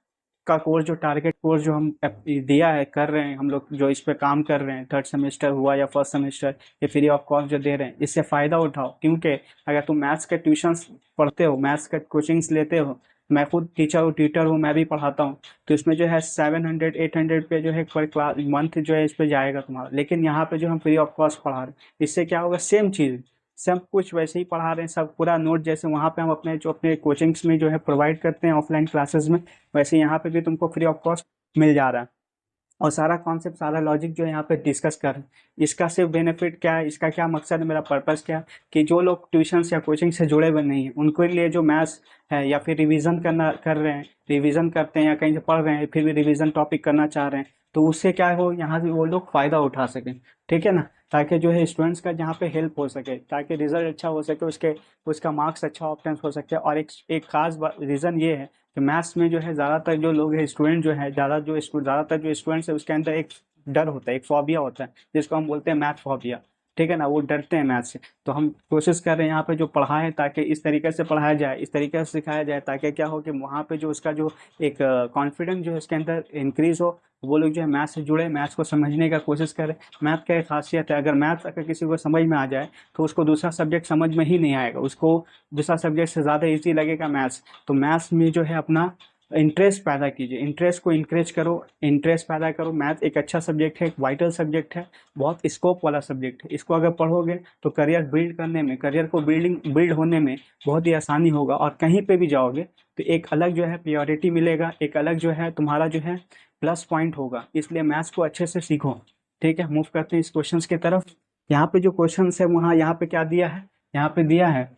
का कोर्स, जो टारगेट कोर्स जो हम दिया है, कर रहे हैं हम लोग, जो इस पे काम कर रहे हैं, थर्ड सेमेस्टर हुआ या फर्स्ट सेमेस्टर, ये फ्री ऑफ कॉस्ट जो दे रहे हैं, इससे फ़ायदा उठाओ। क्योंकि अगर तुम मैथ्स के ट्यूशन्स पढ़ते हो, मैथ्स के कोचिंग्स लेते हो, मैं खुद टीचर हूँ, ट्यूटर हूँ, मैं भी पढ़ाता हूँ, तो इसमें जो है 700-800 पे जो है पर क्लास मंथ जो है इस पे जाएगा तुम्हारा। लेकिन यहाँ पे जो हम फ्री ऑफ कॉस्ट पढ़ा रहे हैं, इससे क्या होगा, सेम चीज़, सब कुछ वैसे ही पढ़ा रहे हैं, सब पूरा नोट जैसे वहाँ पे हम अपने जो अपने कोचिंग्स में जो है प्रोवाइड करते हैं ऑफलाइन क्लासेस में, वैसे यहाँ पे भी तुमको फ्री ऑफ कॉस्ट मिल जा रहा है। और सारा कॉन्सेप्ट, सारा लॉजिक जो है यहाँ पे डिस्कस कर रहे हैं। इसका सिर्फ बेनिफिट क्या है, इसका क्या मकसद है, मेरा पर्पस क्या है, कि जो लोग ट्यूशन या कोचिंग से जुड़े हुए नहीं हैं, उनके लिए जो मैथ्स है या फिर रिवीजन कर रहे हैं, रिवीजन करते हैं या कहीं से पढ़ रहे हैं, फिर भी रिवीजन टॉपिक करना चाह रहे हैं, तो उससे क्या हो, यहाँ से वो लोग फ़ायदा उठा सकें। ठीक है ना, ताकि जो है स्टूडेंट्स का जहाँ पे हेल्प हो सके, ताकि रिजल्ट अच्छा हो सके, उसका मार्क्स अच्छा ऑब्टेन हो सके। और एक खास रीज़न ये है कि मैथ्स में जो है ज़्यादातर जो लोग हैं, स्टूडेंट जो है, ज़्यादातर जो स्टूडेंट्स है, उसके अंदर एक डर होता है, एक फोबिया होता है, जिसको हम बोलते हैं मैथ फोबिया। ठीक है ना, वो डरते हैं मैथ से। तो हम कोशिश कर रहे हैं यहाँ पे जो पढ़ाएं, ताकि इस तरीके से पढ़ाया जाए, इस तरीके से सिखाया जाए, ताकि क्या हो कि वहाँ पे जो उसका जो एक कॉन्फिडेंस जो है उसके अंदर इंक्रीज हो, वो लोग जो है मैथ से जुड़े, मैथ्स को समझने का कोशिश करें। मैथ का एक खासियत है, अगर मैथ अगर किसी को समझ में आ जाए, तो उसको दूसरा सब्जेक्ट समझ में ही नहीं आएगा, उसको दूसरा सब्जेक्ट से ज़्यादा ईजी लगेगा मैथ्स। तो मैथ्स में जो है अपना इंटरेस्ट पैदा कीजिए, इंटरेस्ट को इंकरेज करो, इंटरेस्ट पैदा करो। मैथ एक अच्छा सब्जेक्ट है, एक वाइटल सब्जेक्ट है, बहुत स्कोप वाला सब्जेक्ट है। इसको अगर पढ़ोगे तो करियर बिल्ड करने में, करियर को बिल्ड होने में बहुत ही आसानी होगा, और कहीं पे भी जाओगे तो एक अलग जो है प्रायोरिटी मिलेगा, एक अलग जो है तुम्हारा जो है प्लस पॉइंट होगा। इसलिए मैथ्स को अच्छे से सीखो। ठीक है, मूव करते हैं इस क्वेश्चन की तरफ। यहाँ पे जो क्वेश्चन है वहाँ यहाँ पे क्या दिया है, यहाँ पे दिया है,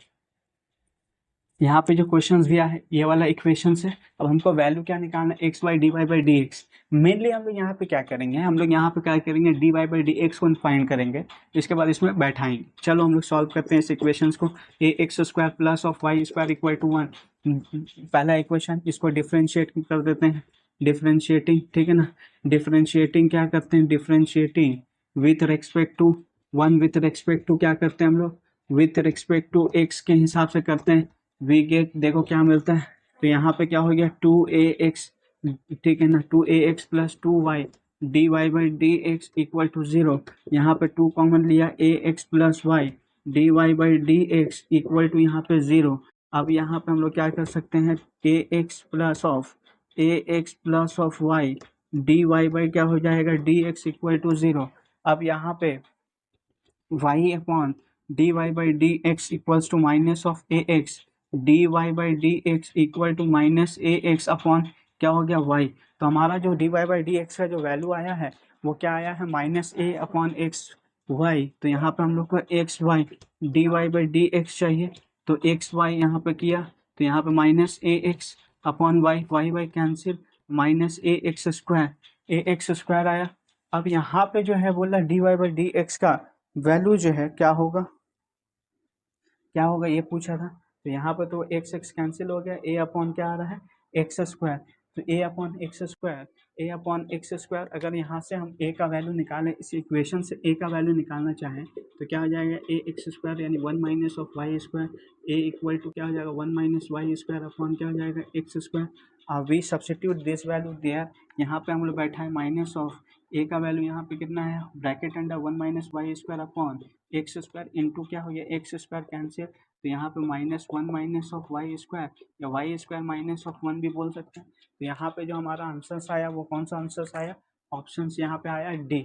यहाँ पे जो क्वेश्चन दिया है ये वाला इक्वेशन है। अब हमको वैल्यू क्या निकालना है, x y d Y by D x. Mainly हम लोग यहाँ पे क्या करेंगे, हम लोग यहाँ पे क्या करेंगे, d Y by D x को फाइंड करेंगे, इसके बाद इसमें बैठाएंगे। चलो हम लोग सॉल्व करते हैं इस इक्वेशन को। A x square plus of y square equal to one, पहला इक्वेशन, इसको डिफ्रेंशिएट कर देते हैं, डिफ्रेंशिएटिंग। ठीक है ना, डिफ्रेंशिएटिंग क्या करते हैं, differentiating with respect to one, with respect to क्या करते हैं हम लोग, विथ रेस्पेक्ट टू एक्स के हिसाब से करते हैं। वी गेट, देखो क्या मिलता है, तो यहाँ पे क्या हो गया 2ax, ठीक है ना, 2ax plus 2y d Y by D x equal to 0। यहाँ पे 2 कॉमन लिया, ax plus y d Y by D x equal to यहाँ पे 0। अब यहाँ पे हम लोग क्या कर सकते हैं, ax plus of y d Y by क्या हो जाएगा, डी एक्स इक्वल टू 0। अब यहाँ पे y upon d Y by D x equals to minus of a x D Y by D x equal to minus a x upon क्या हो गया y। तो हमारा जो d Y by D x का जो वैल्यू आया है वो क्या आया है, minus a upon x y. तो यहाँ पे हम लोग को x y d Y by D x चाहिए, तो एक्स वाई यहाँ पे किया, तो यहाँ पे minus a x upon y, y by cancel, minus a x square आया। अब यहाँ पे जो है बोला d Y by D x का वैल्यू जो है क्या होगा, क्या होगा ये पूछा था। तो यहाँ पर तो एक्स एक्स कैंसिल हो गया, ए अपॉन क्या आ रहा है, एक्स स्क्वायर। तो ए अपॉन एक्स स्क्वायर, ए अपॉन एक्स स्क्वायर, अगर यहाँ से हम ए का वैल्यू निकालें, इस इक्वेशन से ए का वैल्यू निकालना चाहें तो क्या हो जाएगा, ए एक्स स्क्वायर यानी 1 minus of y square, a equal to क्या हो जाएगा 1 माइनस वाई स्क्वायर अपॉन क्या हो जाएगा x square. We substitute this value there, यहाँ पे हम लोग बैठा है माइनस ऑफ ए का वैल्यू यहाँ पे कितना है, bracket under 1 minus y square upon x square into क्या हो गया, एक्स स्क्वायर कैंसिल, तो यहाँ पे -1 माइनस ऑफ वाई स्क्वायर या वाई स्क्वायर माइनस ऑफ 1 भी बोल सकते हैं। तो यहाँ पे जो हमारा आंसर आया वो कौन सा आंसर आया, ऑप्शन यहाँ पे आया डी।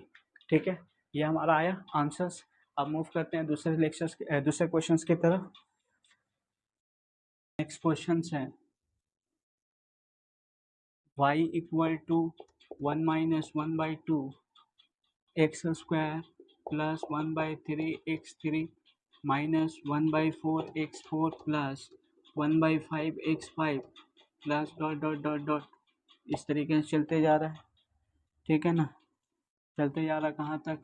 ठीक है, ये हमारा आया आंसर्स। अब मूव करते हैं दूसरे लेक्चर्स दूसरे क्वेश्चंस की तरफ। नेक्स्ट क्वेश्चन है y equal to 1 minus 1/2 x square plus 1/3 x3 minus 1/4 x4 plus 1/5 x5 plus dot dot dot dot, इस तरीके से चलते जा रहा है। ठीक है ना, चलते जा रहा है कहाँ तक,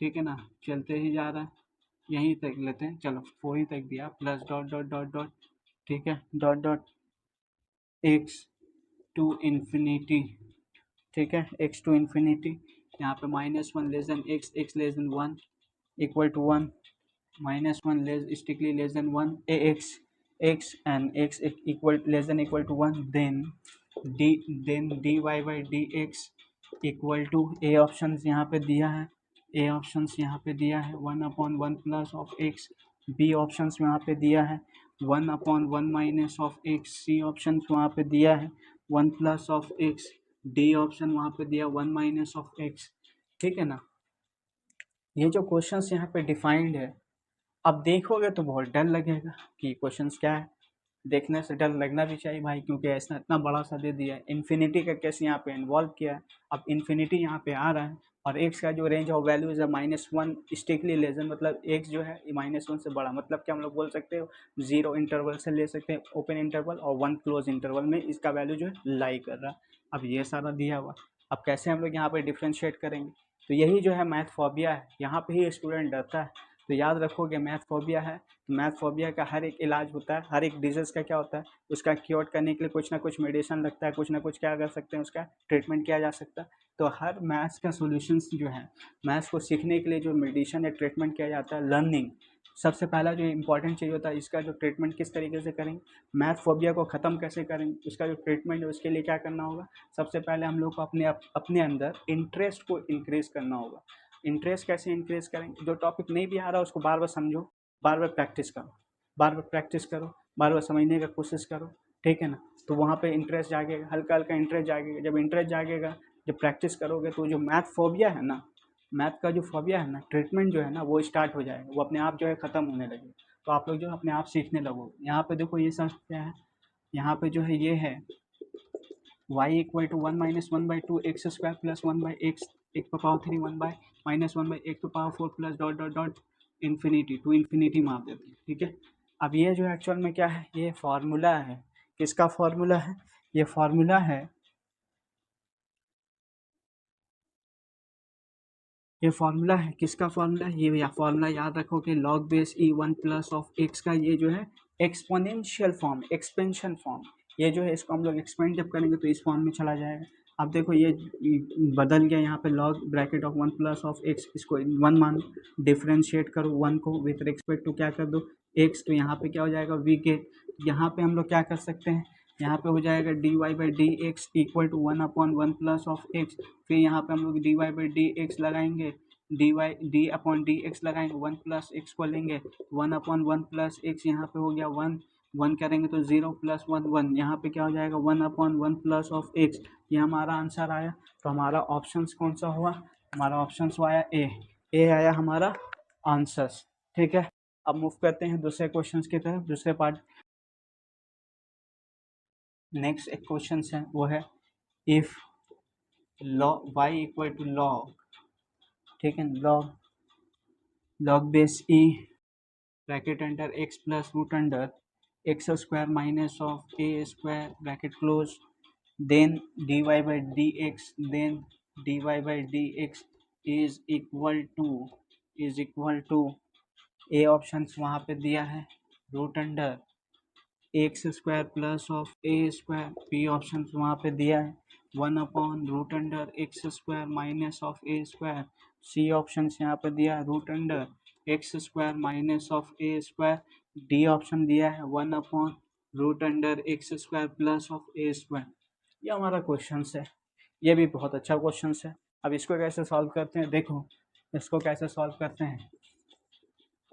ठीक है ना, चलते ही जा रहा है, यहीं तक लेते हैं, चलो 4 ही तक दिया, plus dot dot dot dot, ठीक है, dot dot x to infinity, ठीक है, एक्स टू इन्फिनिटी, यहाँ पे -1 less than x, x less than 1 equal to 1, -1 less strictly less than 1 a x and x equal less than equal to 1, then dy by D x equal to A option यहाँ पे दिया है, A option यहाँ पे दिया है 1/1 plus of x, B option यहाँ पे दिया है 1/1 minus of x, C option वहाँ पे दिया है 1 plus of x, D option वहाँ पे दिया 1 माइनस ऑफ एक्स। ठीक है ना, ये जो क्वेश्चंस यहाँ पे डिफाइंड है, अब देखोगे तो बहुत डर लगेगा कि क्वेश्चंस क्या है, देखने से डर लगना भी चाहिए भाई, क्योंकि ऐसा इतना बड़ा सा दे दिया है, इन्फिनिटी का केस यहाँ पे इन्वॉल्व किया है। अब इन्फिनिटी यहाँ पे आ रहा है और एक्स का जो रेंज ऑफ वैल्यूज है -1 स्ट्रिक्टली लेस देन, मतलब एक्स जो है -1 से बड़ा, मतलब क्या हम लोग बोल सकते हो 0 इंटरवल से ले सकते हैं ओपन इंटरवल और 1 क्लोज इंटरवल में इसका वैल्यू जो है लाई कर रहा है। अब ये सारा दिया हुआ, अब कैसे हम लोग यहाँ पे डिफ्रेंशिएट करेंगे, तो यही जो है मैथ फोबिया है, यहाँ पे ही स्टूडेंट डरता है। तो याद रखोगे मैथ फोबिया है, मैथ फोबिया का हर एक इलाज होता है, हर एक डिजीज़ का क्या होता है, उसका क्योर करने के लिए कुछ ना कुछ मेडिसिन लगता है, कुछ ना कुछ क्या कर सकते हैं, उसका ट्रीटमेंट किया जा सकता है। तो हर मैथ्स का सॉल्यूशंस जो है, मैथ्स को सीखने के लिए जो मेडिसिन या ट्रीटमेंट किया जाता है, लर्निंग सबसे पहला जो इंपॉर्टेंट चीज़ होता है, इसका जो ट्रीटमेंट किस तरीके से करेंगे, मैथ फोबिया को ख़त्म कैसे करेंगे, उसका जो ट्रीटमेंट है उसके लिए क्या करना होगा, सबसे पहले हम लोग को अपने अंदर इंटरेस्ट को इंक्रीज़ करना होगा। इंटरेस्ट कैसे इंक्रीज करेंगे, जो टॉपिक नहीं भी आ रहा उसको बार बार समझो, बार बार प्रैक्टिस करो, बार बार प्रैक्टिस करो, बार बार समझने का कोशिश करो। ठीक है ना, तो वहाँ पे इंटरेस्ट जागेगा, हल्का हल्का इंटरेस्ट जागेगा, जब इंटरेस्ट जागेगा, जब प्रैक्टिस करोगे तो जो मैथ फोबिया है ना, मैथ का जो फोबिया है ना, ट्रीटमेंट जो है ना वो स्टार्ट हो जाएगा, वो अपने आप जो है ख़त्म होने लगेगा, तो आप लोग जो अपने आप सीखने लगोगे। यहाँ पे देखो ये सब क्या है, यहाँ पे जो है ये है y equal to 1 minus 1/2 x square plus 1/x एक पर पावर 3 1 बाई माइनस 1/x पर power 4 plus dot dot dot infinity to infinity माप देते हैं। ठीक है, अब ये जो एक्चुअल में क्या है, ये फार्मूला है, किसका फार्मूला है, ये फार्मूला है, ये फार्मूला है, किसका फार्मूला है, ये फार्मूला याद रखो कि log base e1 plus of x का ये जो है एक्सपोनेंशियल फॉर्म, एक्सपेंशन फॉर्म, ये जो है इसको हम लोग एक्सपेंड जब करेंगे तो इस फॉर्म में चला जाएगा। अब देखो ये बदल गया, यहाँ पे log bracket of 1 plus of x, इसको 1 मान डिफ्रेंशिएट करो 1 को विथ रिस्पेक्ट टू क्या कर दो एक्स, तो यहाँ पे क्या हो जाएगा वी के, यहाँ पे हम लोग क्या कर सकते हैं, यहाँ पे हो जाएगा d Y by D x equal to 1/1 plus of x, फिर यहाँ पे हम लोग d Y by D x लगाएंगे, डी अपॉन डी एक्स लगाएंगे, 1 प्लस एक्स को लेंगे 1/1 प्लस एक्स, यहाँ पे हो गया 1 1 करेंगे तो 0 प्लस 1 1, यहाँ पे क्या हो जाएगा 1/1 प्लस ऑफ एक्स, ये हमारा आंसर आया। तो हमारा ऑप्शंस कौन सा हुआ, हमारा ऑप्शन आया ए आया हमारा आंसर्स। ठीक है, अब मूव करते हैं दूसरे क्वेश्चन की तरफ, दूसरे पार्ट। नेक्स्ट एक क्वेश्चन है वो है if log y equal to log, ठीक है, log base e bracket under x plus root under x square minus of a square bracket close, then dy by D x, then dy by D x is equal to A option वहाँ पे दिया है root under x square plus of a square, B option वहाँ पे दिया है 1/रूट under x square minus of a square, C option यहाँ पे दिया है root under x square minus of a square, D option दिया है 1/रूट under x square plus of a square. ये हमारा क्वेश्चन है, ये भी बहुत अच्छा क्वेश्चन है। अब इसको कैसे सॉल्व करते हैं, देखो इसको कैसे सॉल्व करते हैं।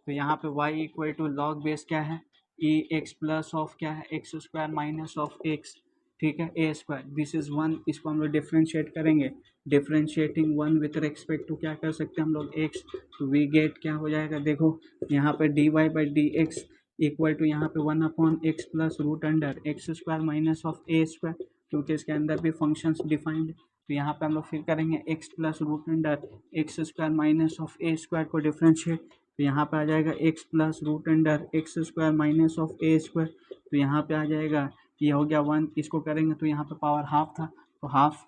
तो यहाँ पे y equal to log base क्या है, ई एक्स प्लस ऑफ क्या है, x square minus of x, ठीक है, a square, this is one. इसको हम लोग डिफ्रेंशिएट करेंगे, differentiating one with respect to क्या कर सकते हैं हम लोग, एक्स। तो वी गेट क्या हो जाएगा, देखो यहाँ पे d Y by D x equal to यहाँ पे one upon x plus root under x square minus of a square, क्योंकि इसके अंदर भी फंक्शंस डिफाइंड। तो यहाँ पे हम लोग फिर करेंगे x plus root under x square minus of a square को डिफ्रेंशिएट। तो यहाँ पे आ जाएगा x plus root under x square minus of a square. तो यहाँ पे आ जाएगा, ये हो गया वन, इसको करेंगे तो यहाँ पे पावर हाफ था तो हाफ।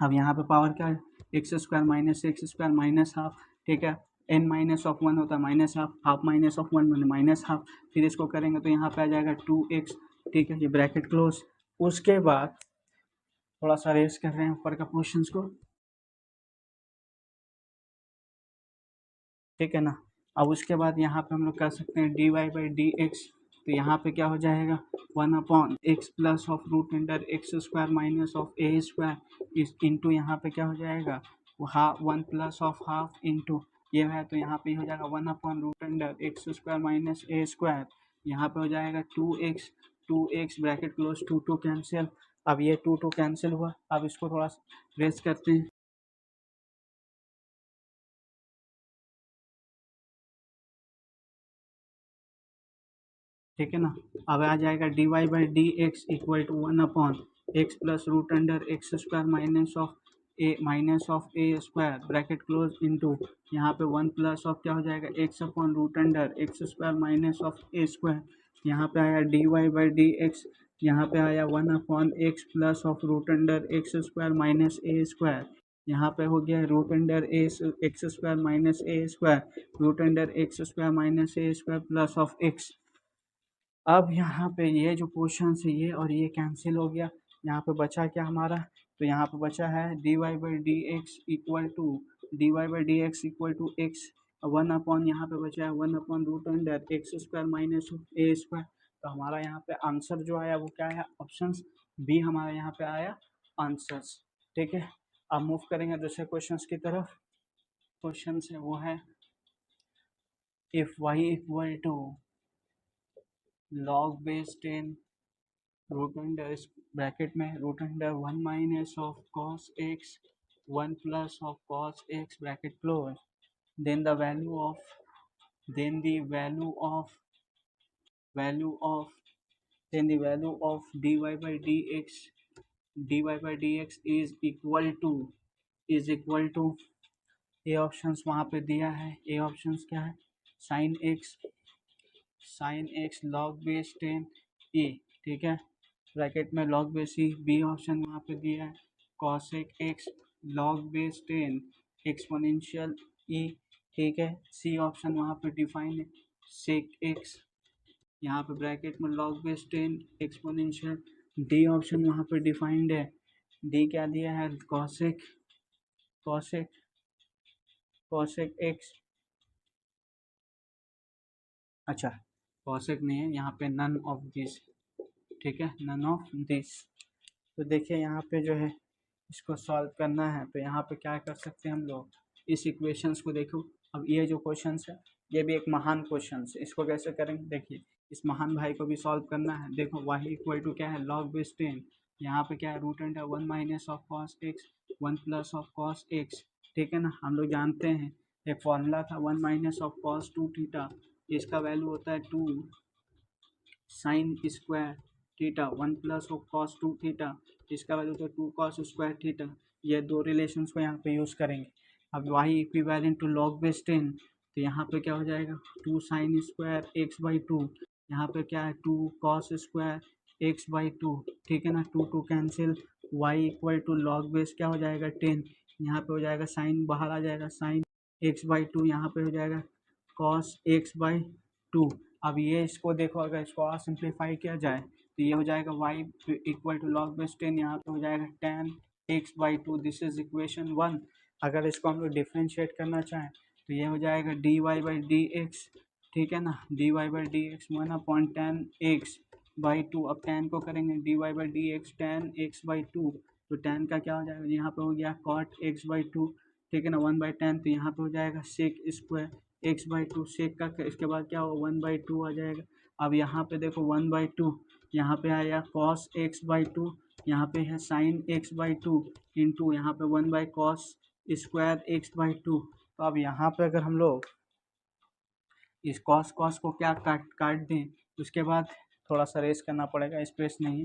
अब यहाँ पे पावर क्या है, x square minus X square minus half, ठीक है, एन माइनस ऑफ वन होता है minus half, half minus of one मैंने माइनस हाफ। फिर इसको करेंगे तो यहाँ पे आ जाएगा 2x, ठीक है, ये ब्रैकेट क्लोज। उसके बाद थोड़ा सा रेस कर रहे हैं ऊपर का क्वेश्चन को, ठीक है ना। अब उसके बाद यहाँ पे हम लोग कर सकते हैं d Y by D x. तो यहाँ पे क्या हो जाएगा, one upon x plus of root under x square minus of a square इस इंटू यहाँ पे क्या हो जाएगा, वो half one plus of half into ये है। तो यहाँ पे हो जाएगा one upon root under x square minus a square, यहाँ पे हो जाएगा 2x bracket close, two two cancel. अब ये टू टू कैंसिल हुआ। अब इसको थोड़ा रेस करते हैं, ठीक है ना। अब आ जाएगा d Y by D x equal to one upon x plus root under x square minus of a square bracket close into यहाँ पे वन प्लस ऑफ क्या हो जाएगा, x upon root under x square minus of a square. यहाँ पे आया d Y by D x, यहाँ पे आया one upon x plus of root under x square minus a square. यहाँ पे हो गया root under x square minus a square, root under x square minus a square plus of x. अब यहाँ पे ये जो क्वेश्चन है ये और ये कैंसिल हो गया। यहाँ पे बचा क्या हमारा, तो यहाँ पे बचा है D Y by D x equal to x, one upon यहाँ पे बचा है one upon root under x square minus a square. तो हमारा यहाँ पे आंसर जो आया वो क्या है, ऑप्शन बी हमारा यहाँ पे आया आंसर्स, ठीक है। अब मूव करेंगे दूसरे क्वेश्चन की तरफ। क्वेश्चन है वो है if y equal to log base 10 root under bracket में root under one minus of cos x one plus of cos x bracket close, then the value of then the value of value of then the value of dy by dx is equal to A options वहाँ पे दिया है। A options क्या है, sine x log base 10 A, ठीक है, bracket में log base e. B option वहाँ पे दिया है cosec x log base 10 exponential e, ठीक है। सी ऑप्शन वहाँ पे डिफाइन है सेक एक्स, यहाँ पे ब्रैकेट में log base 10 exponential. D option वहाँ पे डिफाइंड है, डी क्या दिया है, कॉसेक कॉसेक कॉसेक एक्स, अच्छा कॉसेक नहीं है यहाँ पे, नन ऑफ दिस, ठीक है, नन ऑफ दिस। तो देखिए यहाँ पे जो है इसको सॉल्व करना है तो यहाँ पे क्या कर सकते हैं हम लोग, इस इक्वेशंस को देखो। अब ये जो क्वेश्चन है ये भी एक महान क्वेश्चन है, इसको कैसे करेंगे देखिए, इस महान भाई को भी सॉल्व करना है। देखो वाई इक्वल टू क्या है, लॉग बेस 10, यहाँ पे क्या है root under one minus of cos x one plus of cos x, ठीक है ना। हम लोग जानते हैं एक फॉर्मूला था one minus of cos two theta, इसका वैल्यू होता है two sine square theta one plus of cos two theta, इसका वैल्यू तो टू कॉस स्क्वायर थीटा। ये दो रिलेशंस को यहाँ पे यूज़ करेंगे। अब y equivalent to log base 10, तो यहाँ पे क्या हो जाएगा two sine square x by two, यहाँ पे क्या है two cos square x by two, ठीक है ना, two two cancel. Y equal to log base क्या हो जाएगा 10, यहाँ पे हो जाएगा साइन बाहर आ जाएगा साइन एक्स बाई टू, यहाँ पे हो जाएगा कॉस एक्स बाई टू। अब ये इसको देखो, अगर इसको और सिंप्लीफाई किया जाए तो ये हो जाएगा y equal to log base 10, यहाँ पे हो जाएगा tan x by two, this is equation 1। अगर इसको हम लोग डिफ्रेंशिएट करना चाहें तो ये हो जाएगा dy बाई डी एक्स, ठीक है ना, dy by D x one upon tan x by to. अब tan को करेंगे dy by D x tan x by to, तो 10 का क्या हो जाएगा, यहाँ पे हो गया कॉट एक्स बाई टू, ठीक है ना, 1/10, तो यहाँ पे हो जाएगा sec square x by two, sec का इसके बाद क्या होगा 1/2 आ जाएगा। अब यहाँ पे देखो 1/2, यहाँ पे आया कॉस एक्स बाई टू, यहाँ पे है sine x by two into यहाँ पे 1/cos square x by to. तो अब यहाँ पे अगर हम लोग इस कॉस कॉस को क्या काट काट दें, उसके बाद थोड़ा सा रेस करना पड़ेगा, स्पेस नहीं,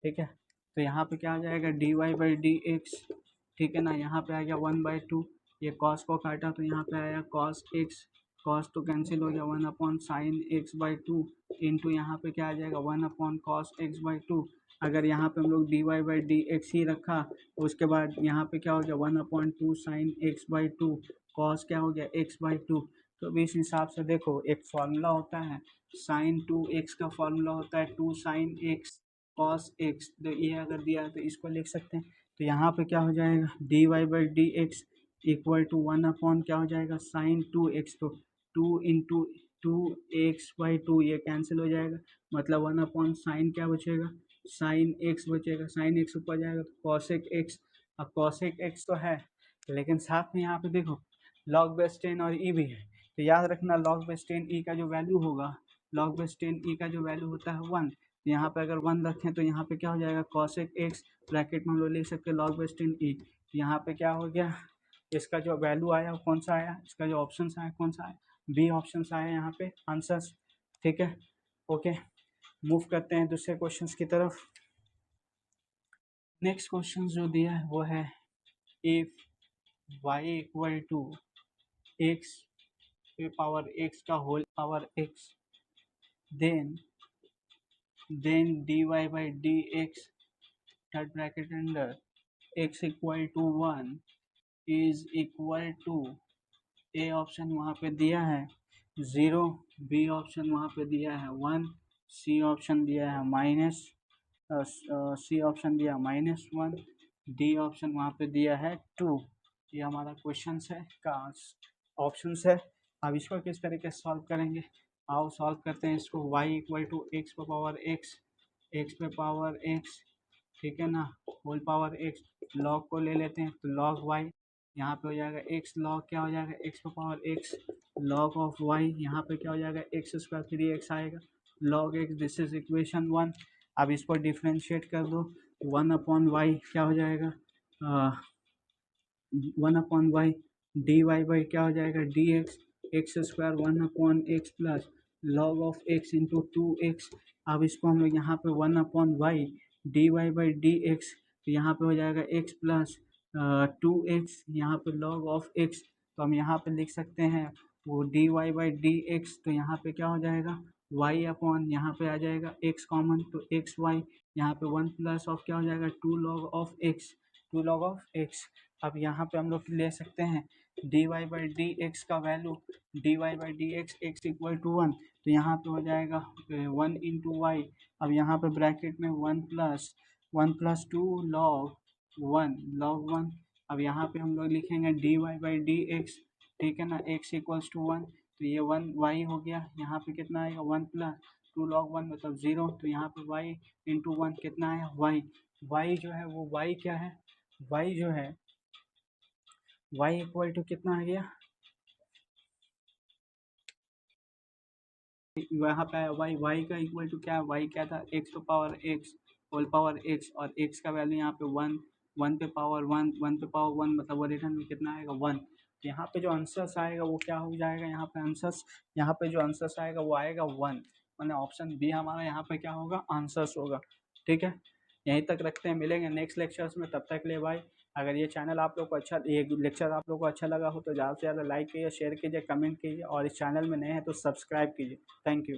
ठीक है। तो यहाँ पे क्या आ जाएगा dy बाई डी एक्स, ठीक है ना, यहाँ पे आ गया 1/2, ये कॉस को काटा तो यहाँ पे आया कॉस एक्स, कॉस तो कैंसिल हो गया 1/sin x/2 इंटू यहाँ पे क्या आ जाएगा 1/cos x/2। अगर यहाँ पे हम लोग dy बाई डी एक्स ही रखा तो उसके बाद यहाँ पे क्या हो गया 1/2 sin x/2 कॉस क्या हो गया x/2। तो अभी इस हिसाब से देखो एक फॉर्मूला होता है sin 2x का फॉर्मूला होता है 2 sin x cos x, तो ये अगर दिया है तो इसको लिख सकते हैं। तो यहाँ पे क्या हो जाएगा dy by D x equal to 1 क्या हो जाएगा साइन 2x, तो 2 इंटू 2x/2 ये कैंसिल हो जाएगा, मतलब 1/साइन क्या बचेगा साइन x बचेगा, साइन x ऊपर जाएगा तो कॉसेक x। अब कॉसेक x तो है लेकिन साथ में यहाँ पे देखो लॉग बेस 10 और ई भी है, तो याद रखना लॉग बेस 10 ई का जो वैल्यू होगा, लॉग बेस 10 ई का जो वैल्यू होता है 1, यहाँ पे अगर 1 रखें तो यहाँ पे क्या हो जाएगा कॉसेक एक्स, ब्रैकेट में हम लोग लिख सकते हैं लॉग बेस 10 ई। यहाँ पे क्या हो गया, इसका जो वैल्यू आया वो कौन सा आया, इसका जो ऑप्शन आया कौन सा आया, बी ऑप्शन आया यहाँ पे आंसर्स, ठीक है। ओके, मूव करते हैं दूसरे क्वेश्चन की तरफ। नेक्स्ट क्वेश्चन जो दिया है वो है if y equal to x पे पावर एक्स का whole power x, then dy by dx third bracket under x equal to 1 is equal to, A option वहाँ पे दिया है 0, बी ऑप्शन वहाँ पे दिया है 1, सी ऑप्शन दिया है माइनस, सी ऑप्शन दिया -1, डी ऑप्शन वहाँ पे दिया है 2। ये हमारा क्वेश्चन है का ऑप्शन है। अब इसको किस तरीके से सॉल्व करेंगे, आओ सॉल्व करते हैं इसको। y इक्वल टू एक्स पे पावर एक्स, एक्स पे पावर एक्स, ठीक है ना, होल पावर एक्स, लॉग को ले लेते हैं तो लॉग वाई, यहाँ पे हो जाएगा एक्स लॉग क्या हो जाएगा एक्स पे power x, log of y यहाँ पे क्या हो जाएगा एक्स स्क्वायर 3x आएगा, log x, this is equation 1। अब इसको डिफ्रेंशिएट कर दो, 1/y क्या हो जाएगा 1/y, dy बाई क्या हो जाएगा dx, x square 1/x plus log of x into 2x। अब इसको हम लोग यहाँ पे 1/y dy by D x, तो यहाँ पे हो जाएगा x प्लस 2x, यहाँ पे लॉग ऑफ x, तो हम यहाँ पे लिख सकते हैं वो dy बाई डी एक्स, तो यहाँ पे क्या हो जाएगा y अपॉन यहाँ पे आ जाएगा x कॉमन, तो एक्स वाई, यहाँ पे 1 प्लस ऑफ क्या हो जाएगा 2 log of x, 2 log of x। अब यहाँ पे हम लोग ले सकते हैं dy बाई डी एक्स का value, dy by D x x equal to 1, तो यहाँ पे हो जाएगा 1 इंटू वाई, अब यहाँ पे ब्रैकेट में 1 प्लस 2 लॉग 1, अब यहाँ पे हम लोग लिखेंगे dy बाई डी एक्स, ठीक है ना, x इक्वल्स टू 1, तो ये 1 y हो गया, यहाँ पे कितना आएगा 1 प्लस 2 लॉग 1 मतलब 0, तो यहाँ पे y इंटू 1 कितना है y जो है वो y क्या है, y जो है y इक्वल टू कितना आ गया, यहाँ पे y का इक्वल टू क्या है, y क्या था x पे power x whole power x, और x का वैल्यू यहाँ पे 1, 1 पे पावर 1, 1 पे पावर 1 मतलब वो रिटर्न में कितना आएगा 1। यहाँ पे जो आंसर्स आएगा वो क्या हो जाएगा, यहाँ पे आंसर्स, यहाँ पे जो आंसर्स आएगा वो आएगा 1, मैंने ऑप्शन बी हमारा यहाँ पे क्या होगा आंसर्स होगा, ठीक है। यहीं तक रखते हैं, मिलेंगे नेक्स्ट लेक्चर्स में, तब तक ले बाय। अगर ये चैनल आप लोग को अच्छा, ये लेक्चर आप लोग को अच्छा लगा हो तो ज़्यादा से ज़्यादा लाइक कीजिए, शेयर कीजिए, कमेंट कीजिए, और इस चैनल में नए हैं तो सब्सक्राइब कीजिए। Thank you.